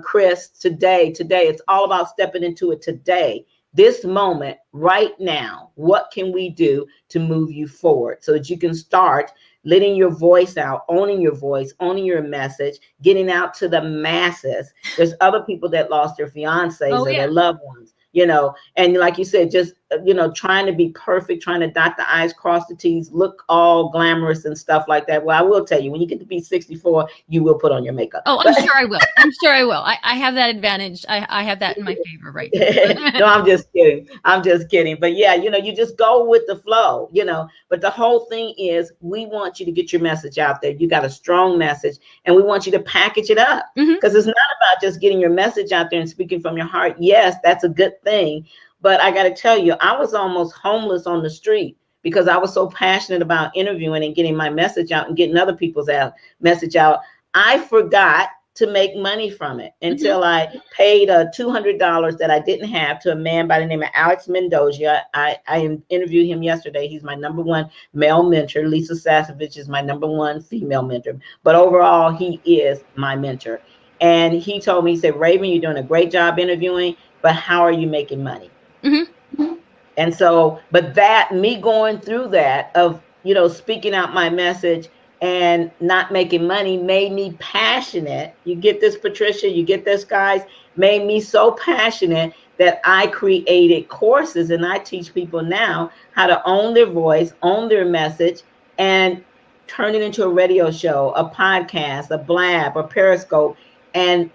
Chris, today, it's all about stepping into it today. This moment, right now, what can we do to move you forward so that you can start letting your voice out, owning your voice, owning your message, getting out to the masses? There's other people that lost their fiancés or their loved ones, and like you said, just, trying to be perfect, trying to dot the I's, cross the T's, look all glamorous and stuff like that. Well, I will tell you, when you get to be 64, you will put on your makeup. Oh, I'm sure I will. I'm sure I will. I have that advantage. I have that in my favor right now. No, I'm just kidding. But yeah, you just go with the flow, but the whole thing is we want you to get your message out there. You got a strong message, and we want you to package it up, because it's not about just getting your message out there and speaking from your heart. Yes, that's a good thing. But I got to tell you, I was almost homeless on the street because I was so passionate about interviewing and getting my message out and getting other people's message out. I forgot to make money from it until I paid $200 that I didn't have to a man by the name of Alex Mendoza. I interviewed him yesterday. He's my #1 male mentor. Lisa Sasovich is my #1 female mentor. But overall, he is my mentor. And he told me, he said, Raven, you're doing a great job interviewing, but how are you making money? And so, but me going through that of, speaking out my message and not making money made me passionate. You get this, Patricia, you get this, guys, made me so passionate that I created courses, and I teach people now how to own their voice, own their message, and turn it into a radio show, a podcast, a blab, a Periscope, and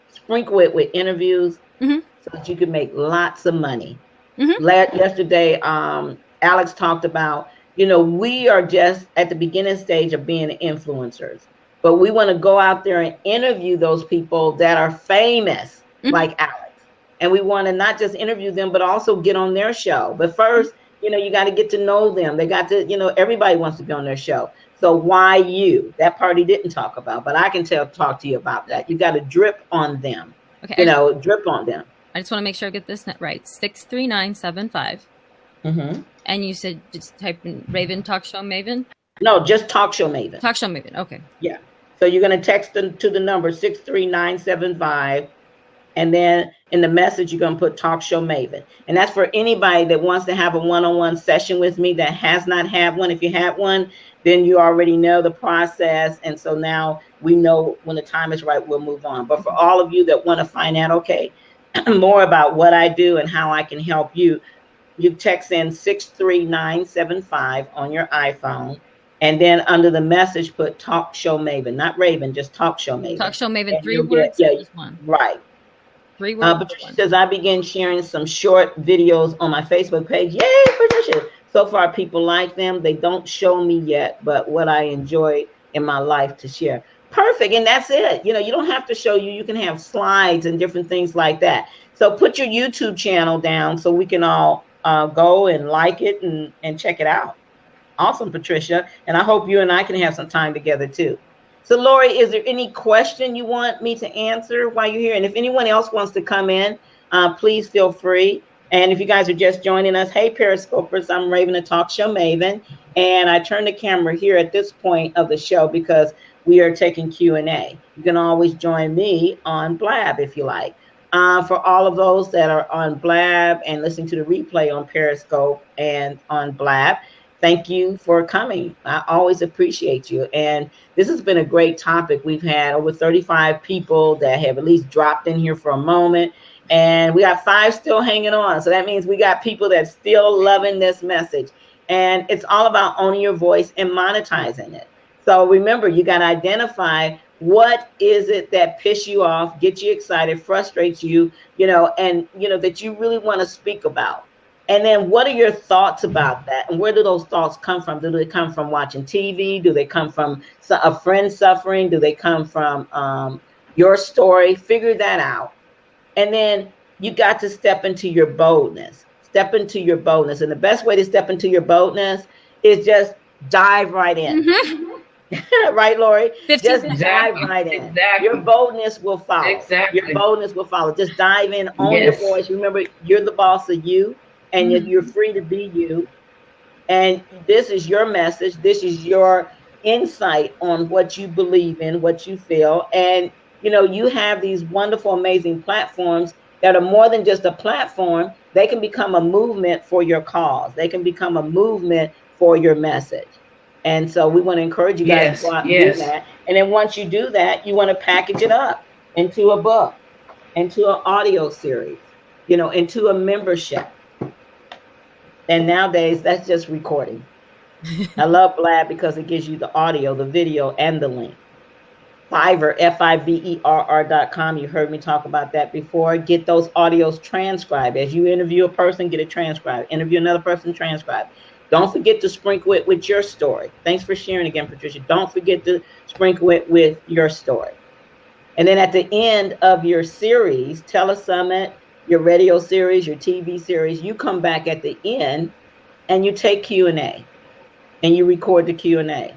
sprinkle it with interviews so that you can make lots of money. Yesterday, Alex talked about, we are just at the beginning stage of being influencers, but we want to go out there and interview those people that are famous, like Alex. And we want to not just interview them, but also get on their show. But first, you got to get to know them. They got to, everybody wants to be on their show. So why you? That part he didn't talk about, but I can talk to you about that. You got to drip on them. Okay. Drip on them. I just want to make sure I get this right. 63975. And you said just type in Raven Talk Show Maven? No, just Talk Show Maven. Talk Show Maven. Okay. Yeah. So you're going to text them to the number 63975. And then in the message, you're going to put Talk Show Maven. And that's for anybody that wants to have a one-on-one session with me that has not had one. If you had one, then you already know the process. And so now we know when the time is right, we'll move on. But for all of you that want to find out, okay, more about what I do and how I can help you, you text in 63975 on your iPhone. And then under the message, put Talk Show Maven, not Raven, just Talk Show Maven. Talk Show Maven, 3 words, just one. Right. 3 words. Patricia says, I began sharing some short videos on my Facebook page. Yay, Patricia. So far, people like them. They don't show me yet, but what I enjoy in my life to share. Perfect. And that's it. You don't have to show you. You can have slides and different things like that. So put your YouTube channel down so we can all go and like it and check it out. Awesome, Patricia. And I hope you and I can have some time together too. So Lori, is there any question you want me to answer while you're here? And if anyone else wants to come in, please feel free. And if you guys are just joining us, hey, Periscopers, I'm Raven, the Talk Show Maven. And I turn the camera here at this point of the show because we are taking Q&A. You can always join me on Blab if you like. For all of those that are on Blab and listening to the replay on Periscope and on Blab, thank you for coming. I always appreciate you. And this has been a great topic. We've had over 35 people that have at least dropped in here for a moment. And we got 5 still hanging on. So that means we got people that's still loving this message. And it's all about owning your voice and monetizing it. So remember, you got to identify what is it that pisses you off, gets you excited, frustrates you, and, that you really want to speak about. And then what are your thoughts about that? And where do those thoughts come from? Do they come from watching TV? Do they come from a friend suffering? Do they come from your story? Figure that out. And then you got to step into your boldness. Step into your boldness. And the best way to step into your boldness is just dive right in. Right, Lori? Just dive right in. Exactly. Your boldness will follow. Exactly. Your boldness will follow. Just dive in, own your voice. Remember, you're the boss of you, and you're free to be you. And this is your message. This is your insight on what you believe in, what you feel. And you know, you have these wonderful, amazing platforms that are more than just a platform. They can become a movement for your cause. They can become a movement for your message. And so we want to encourage you guys to go out and do that. And then once you do that, you want to package it up into a book, into an audio series, you know, into a membership. And nowadays, that's just recording. I love Blab because it gives you the audio, the video, and the link. Fiverr, Fiverr.com. You heard me talk about that before. Get those audios transcribed. As you interview a person, get it transcribed. Interview another person, transcribe. Don't forget to sprinkle it with your story. Thanks for sharing again, Patricia. Don't forget to sprinkle it with your story. And then at the end of your series, Telesummit, your radio series, your TV series, you come back at the end and you take Q&A and you record the Q&A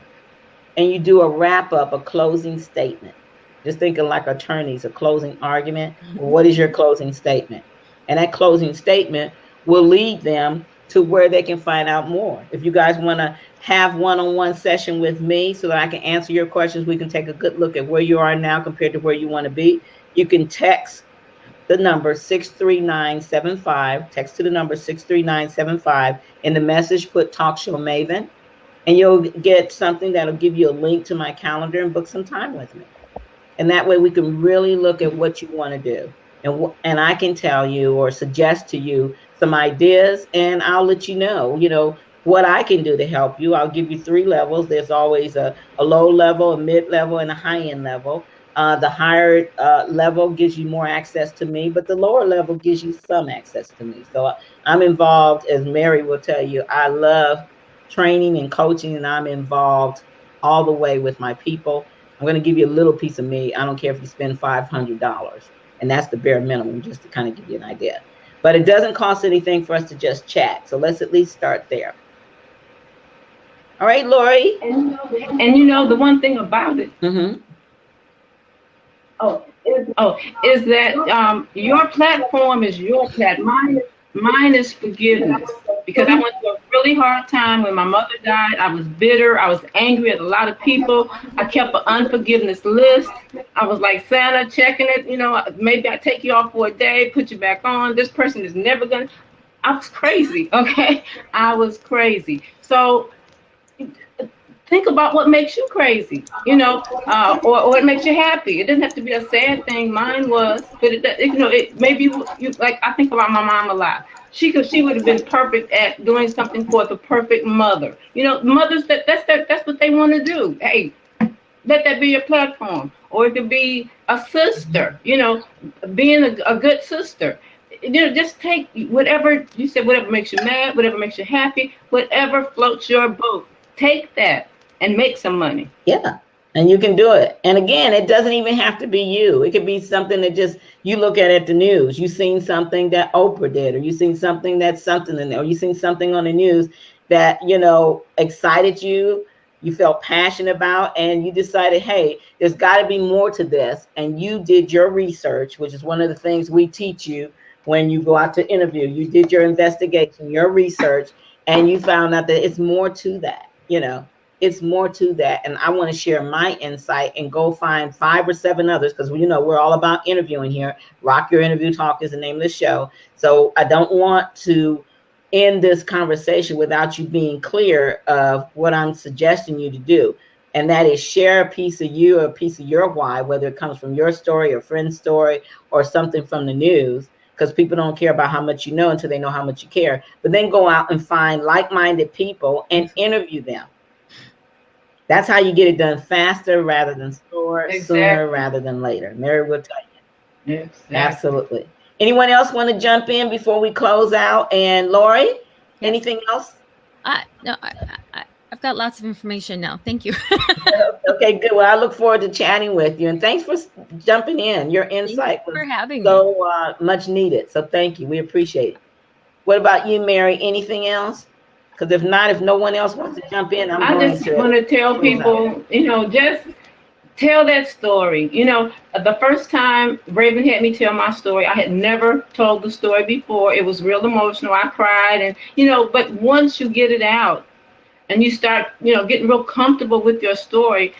and you do a wrap up, a closing statement. Just thinking like attorneys, a closing argument. Well, what is your closing statement? And that closing statement will lead them to where they can find out more. If you guys want to have one-on-one session with me so that I can answer your questions, we can take a good look at where you are now compared to where you want to be. You can text the number 63975, text to the number 63975. In the message, put Talk Show Maven, and you'll get something that'll give you a link to my calendar and book some time with me. And that way we can really look at what you want to do. And I can tell you or suggest to you some ideas, and I'll let you know, what I can do to help you. I'll give you 3 levels. There's always a low level, a mid level, and a high end level. The higher level gives you more access to me, but the lower level gives you some access to me. So I'm involved, as Mary will tell you, I love training and coaching, and I'm involved all the way with my people. I'm going to give you a little piece of me. I don't care if you spend $500, and that's the bare minimum, just to kind of give you an idea. But it doesn't cost anything for us to just chat. So let's at least start there. All right, Lori. And the one thing about it, is that your platform is your platform. Mine is forgiveness, because I went through a really hard time when my mother died. I was bitter. I was angry at a lot of people. I kept an unforgiveness list. I was like Santa, checking it. Maybe I take you off for a day, put you back on. This person is never going to. I was crazy, okay? I was crazy. So think about what makes you crazy, or what makes you happy. It doesn't have to be a sad thing. Mine was, but maybe you like. I think about my mom a lot. She would have been perfect at doing something for the perfect mother. Mothers that's what they want to do. Hey, let that be your platform, or it could be a sister. Being a good sister. Just take whatever you said. Whatever makes you mad, whatever makes you happy, whatever floats your boat. Take that and make some money. Yeah, and you can do it. And again, it doesn't even have to be you. It could be something that just you look at the news. You've seen something that Oprah did, or you've seen something that's something in there, or you've seen something on the news that, excited you, you felt passionate about, and you decided, hey, there's got to be more to this. And you did your research, which is one of the things we teach you when you go out to interview. You did your investigation, your research, and you found out that it's more to that. It's more to that. And I want to share my insight and go find 5 or 7 others, because we're all about interviewing here. Rock Your Interview Talk is the name of the show. So I don't want to end this conversation without you being clear of what I'm suggesting you to do. And that is share a piece of you or a piece of your why, whether it comes from your story or friend's story or something from the news. Because people don't care about how much you know until they know how much you care. But then go out and find like-minded people and interview them. That's how you get it done faster rather than slower, sooner rather than later. Mary will tell you. Exactly. Absolutely. Anyone else want to jump in before we close out? And Lori, anything else? No, I've got lots of information now. Thank you. Okay, good. Well, I look forward to chatting with you. And thanks for jumping in. Your insight was for having so much needed. So thank you. We appreciate it. What about you, Mary? Anything else? Because if no one else wants to jump in, I just want to tell people, just tell that story. The first time Raven had me tell my story, I had never told the story before. It was real emotional. I cried, and but once you get it out and you start, getting real comfortable with your story,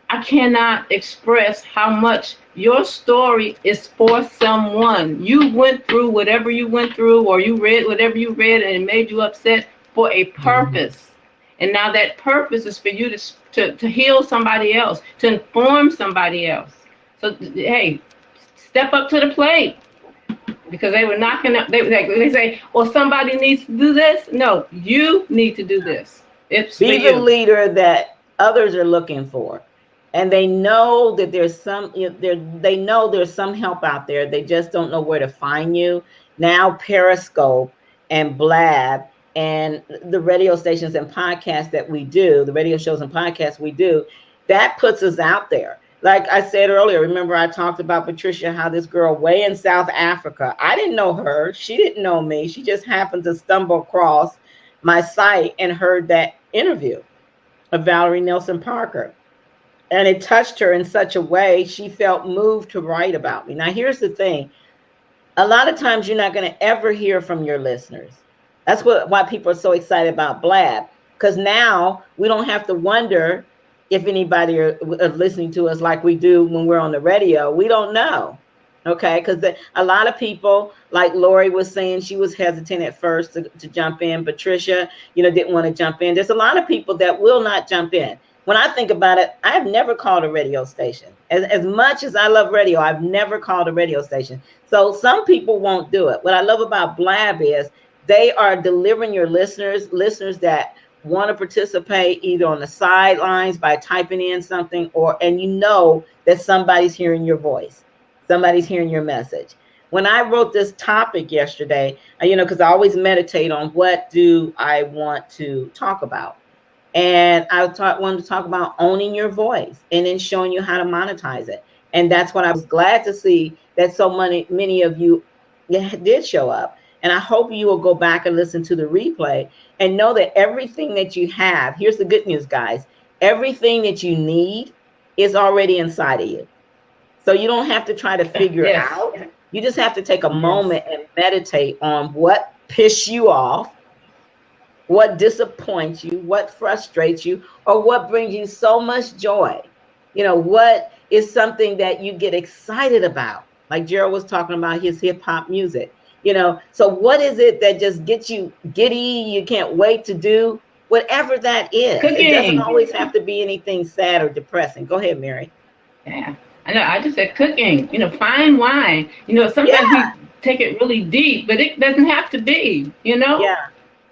I cannot express how much your story is for someone. You went through whatever you went through, or you read whatever you read, and it made you upset for a purpose. And now that purpose is for you to heal somebody else, to inform somebody else. So, hey, step up to the plate. Because they were not gonna, they say, well, somebody needs to do this. No, you need to do this. It's be the leader that others are looking for. And they know that there's some, they know there's some help out there. They just don't know where to find you. Now Periscope and Blab and the radio stations and podcasts that we do, the radio shows and podcasts we do, that puts us out there. Like I said earlier, remember I talked about Patricia, how this girl way in South Africa, I didn't know her. She didn't know me. She just happened to stumble across my site and heard that interview of Valerie Nelson Parker. And it touched her in such a way, she felt moved to write about me. Now, here's the thing. A lot of times you're not going to ever hear from your listeners. That's why people are so excited about Blab. Because now we don't have to wonder if anybody are listening to us like we do when we're on the radio. We don't know. Okay, because a lot of people, like Lori was saying, she was hesitant at first to jump in. Patricia, didn't want to jump in. There's a lot of people that will not jump in. When I think about it, I've never called a radio station. As much as I love radio, I've never called a radio station. So some people won't do it. What I love about Blab is they are delivering your listeners that want to participate either on the sidelines by typing in something, and that somebody's hearing your voice. Somebody's hearing your message. When I wrote this topic yesterday, because I always meditate on what do I want to talk about. And I wanted to talk about owning your voice and then showing you how to monetize it. And that's what I was glad to see that so many of you did show up. And I hope you will go back and listen to the replay and know that everything that you have, here's the good news, guys, everything that you need is already inside of you. So you don't have to try to figure it out. You just have to take a moment and meditate on what pissed you off, what disappoints you, what frustrates you, or what brings you so much joy. What is something that you get excited about? Like Gerald was talking about his hip hop music. So what is it that just gets you giddy? You can't wait to do whatever that is. Cooking. It doesn't always have to be anything sad or depressing. Go ahead, Mary. Yeah, I know. I just said cooking. Fine wine. Sometimes we take it really deep, but it doesn't have to be.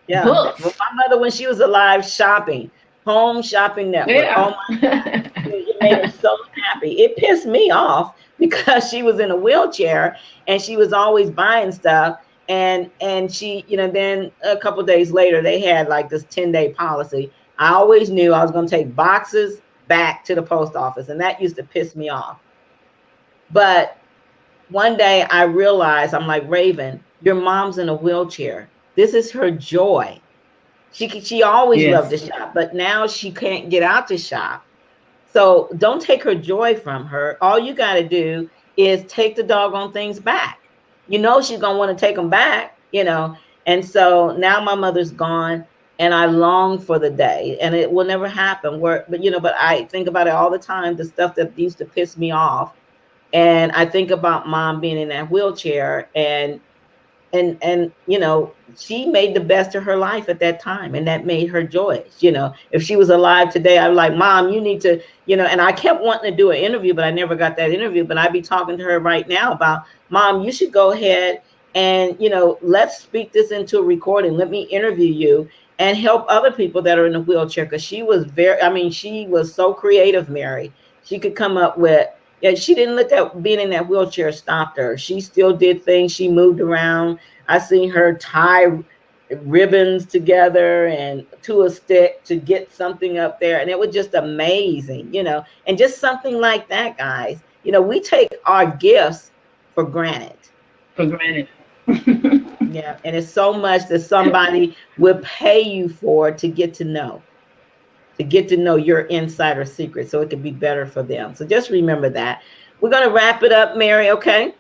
Yeah. Books. Well, my mother, when she was alive, shopping, Home Shopping Network. Yeah. Oh my God. It made her so happy. It pissed me off because she was in a wheelchair and she was always buying stuff. And she, then a couple of days later, they had like this 10-day policy. I always knew I was going to take boxes back to the post office. And that used to piss me off. But one day I realized, I'm like, Raven, your mom's in a wheelchair. This is her joy. She always loved to shop, but now she can't get out to shop. So don't take her joy from her. All you got to do is take the doggone things back. She's going to want to take them back, And so now my mother's gone and I long for the day, and it will never happen. But I think about it all the time, the stuff that used to piss me off. And I think about Mom being in that wheelchair and she made the best of her life at that time, and that made her joyous. If she was alive today, I was like, Mom, you need to, and I kept wanting to do an interview, but I never got that interview. But I'd be talking to her right now about, Mom, you should go ahead and, let's speak this into a recording. Let me interview you and help other people that are in a wheelchair. Because she was she was so creative, Mary. She could come up with, she didn't let that being in that wheelchair stop her. She still did things. She moved around. I seen her tie ribbons together and to a stick to get something up there. And it was just amazing, and just something like that, guys. We take our gifts for granted. Yeah. And it's so much that somebody will pay you for to get to know your insider secret, so it could be better for them. So just remember that. We're going to wrap it up, Mary. Okay.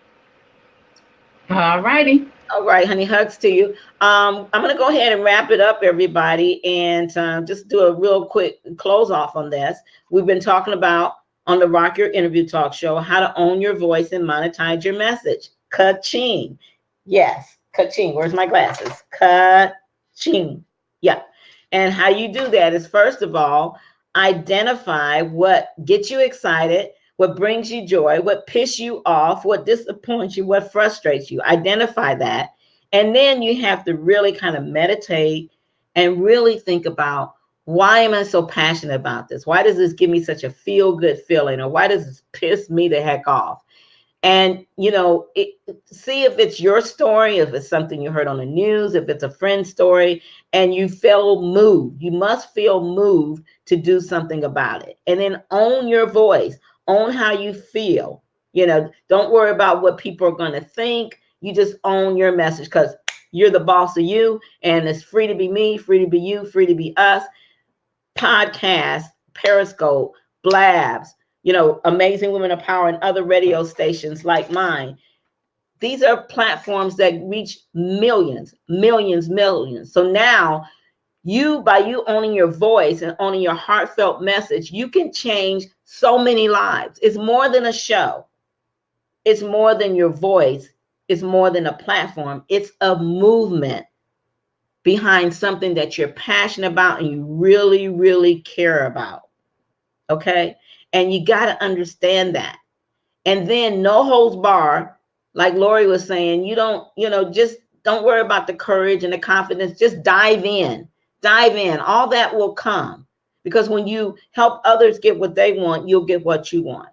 All righty. All right, honey. Hugs to you. I'm going to go ahead and wrap it up, everybody, and just do a real quick close off on this. We've been talking about on the Rock Your Interview Talk Show, how to own your voice and monetize your message. Ka-ching. Yes, ka-ching. Where's my glasses? Ka-ching. Yeah. And how you do that is, first of all, identify what gets you excited, what brings you joy, what pisses you off, what disappoints you, what frustrates you. Identify that. And then you have to really kind of meditate and really think about, why am I so passionate about this? Why does this give me such a feel-good feeling? Or why does this piss me the heck off? And, see if it's your story, if it's something you heard on the news, if it's a friend's story, and you feel moved. You must feel moved to do something about it. And then own your voice, own how you feel. Don't worry about what people are going to think. You just own your message, because you're the boss of you, and it's free to be me, free to be you, free to be us. Podcasts, Periscope, Blabs, Amazing Women of Power, and other radio stations like mine. These are platforms that reach millions. So now, by you owning your voice and owning your heartfelt message, you can change so many lives. It's more than a show. It's more than your voice. It's more than a platform. It's a movement behind something that you're passionate about and you really, really care about. Okay? And you got to understand that. And then no holds bar, like Lori was saying, just don't worry about the courage and the confidence. Just dive in. All that will come, because when you help others get what they want, you'll get what you want.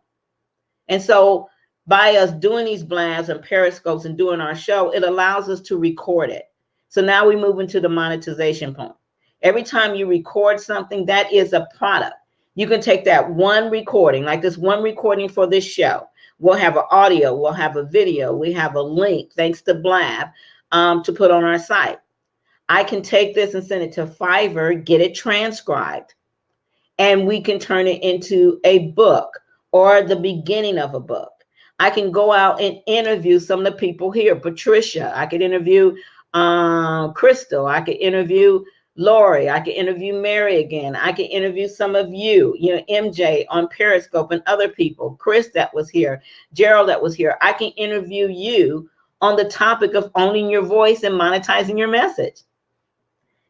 And so by us doing these blabs and periscopes and doing our show, it allows us to record it. So now we move into the monetization point. Every time you record something, that is a product. You can take that one recording, like this one recording for this show. We'll have an audio, we'll have a video, we have a link, thanks to Blab, to put on our site. I can take this and send it to Fiverr, get it transcribed, and we can turn it into a book or the beginning of a book. I can go out and interview some of the people here. Patricia, I could interview Crystal, I could interview Lori, I could interview Mary again, I could interview some of you, MJ on Periscope and other people, Chris that was here, Gerald that was here. I can interview you on the topic of owning your voice and monetizing your message.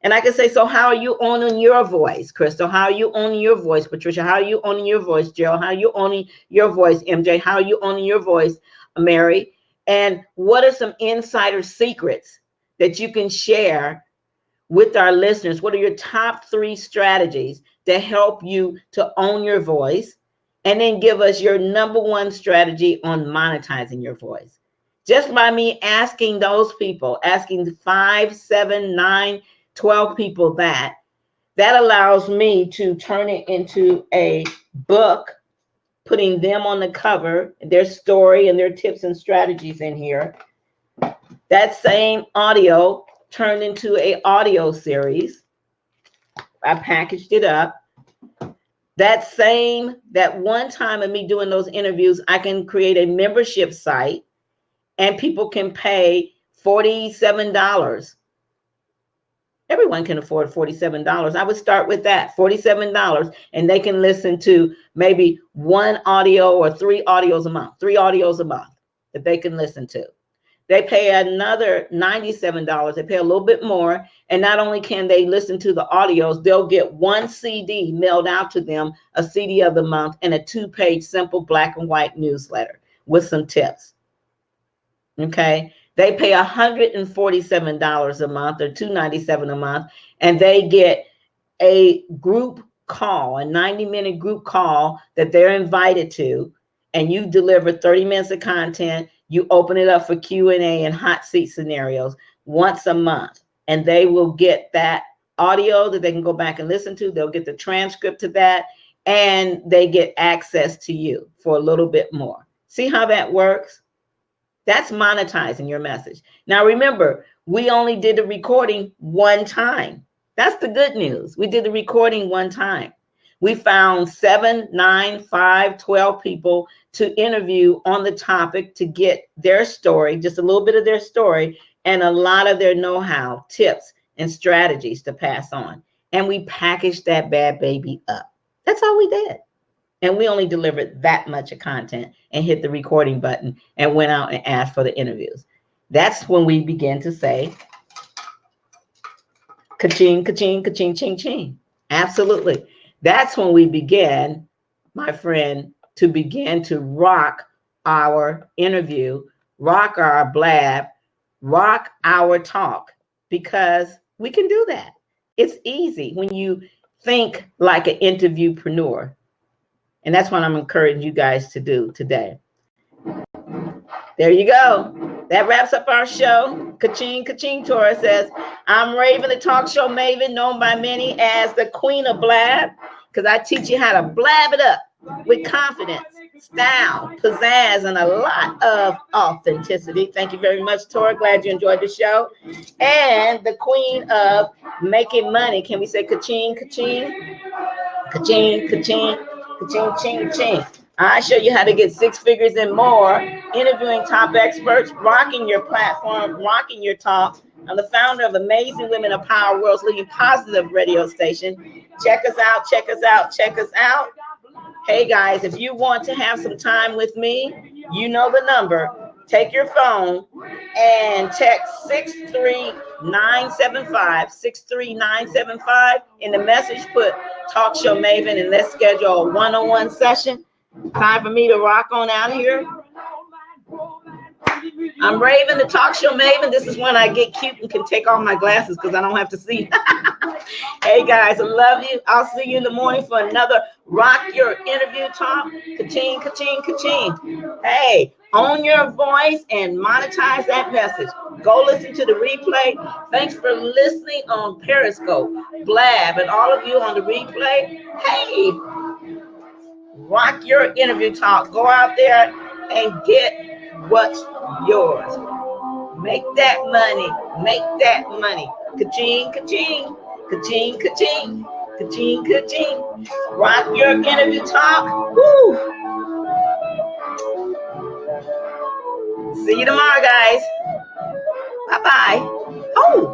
And I can say, so how are you owning your voice, Crystal? How are you owning your voice, Patricia? How are you owning your voice, Gerald? How are you owning your voice, MJ? How are you owning your voice, Mary? And what are some insider secrets that you can share with our listeners? What are your top 3 strategies that help you to own your voice? And then give us your number 1 strategy on monetizing your voice. Just by me asking those people, asking 5, 7, 9, 12 people, that allows me to turn it into a book, putting them on the cover, their story and their tips and strategies in here. That same audio turned into an audio series. I packaged it up. That one time of me doing those interviews, I can create a membership site and people can pay $47. Everyone can afford $47. I would start with that, $47, and they can listen to maybe 1 audio or 3 audios a month, 3 audios a month that they can listen to. They pay another $97. They pay a little bit more. And not only can they listen to the audios, they'll get 1 CD mailed out to them, a CD of the month, and a 2-page simple black and white newsletter with some tips. Okay. They pay $147 a month or $297 a month, and they get a group call, a 90-minute group call that they're invited to, and you deliver 30 minutes of content. You open it up for Q&A and hot seat scenarios once a month, and they will get that audio that they can go back and listen to. They'll get the transcript to that, and they get access to you for a little bit more. See how that works? That's monetizing your message. Now, remember, we only did the recording 1 time. That's the good news. We did the recording 1 time. We found 7, 9, 5, 12 people to interview on the topic to get their story, just a little bit of their story, and a lot of their know-how, tips, and strategies to pass on. And we packaged that bad baby up. That's all we did. And we only delivered that much of content and hit the recording button and went out and asked for the interviews. That's when we begin to say, ka-ching, ka-ching, ka-ching, ching, ching. Absolutely. That's when we began, my friend, to begin to rock our interview, rock our blab, rock our talk, because we can do that. It's easy when you think like an interviewpreneur. And that's what I'm encouraging you guys to do today. There you go. That wraps up our show. Ka-ching, ka-ching. Tora says, I'm Raven, the talk show maven, known by many as the Queen of Blab, because I teach you how to blab it up with confidence, style, pizzazz, and a lot of authenticity. Thank you very much, Tora. Glad you enjoyed the show. And the Queen of Making Money. Can we say ka-ching, ka-ching? Ka-ching, ka-ching, ka-ching, ching, ching. I show you how to get 6 figures and more, interviewing top experts, rocking your platform, rocking your talk. I'm the founder of Amazing Women of Power, World's leading positive radio station. Check us out, check us out, check us out. Hey guys, if you want to have some time with me, you know the number. Take your phone and text 63975, 63975. In the message, put Talk Show Maven, and let's schedule a one-on-one session. Time for me to rock on out here. I'm Raven, the talk show maven. This is when I get cute and can take off my glasses because I don't have to see. Hey guys, I love you. I'll see you in the morning for another Rock Your Interview Talk. Ka-ching, ka-ching, ka-ching. Hey, own your voice and monetize that message. Go listen to the replay. Thanks for listening on Periscope, Blab, and all of you on the replay. Hey, rock your interview talk. Go out there and get what's yours. Make that money. Make that money. Ka-ching, ka-ching, ka-ching, ka-ching, ka-ching, ka-ching. Rock your interview talk. Woo! See you tomorrow, guys. Bye-bye. Oh!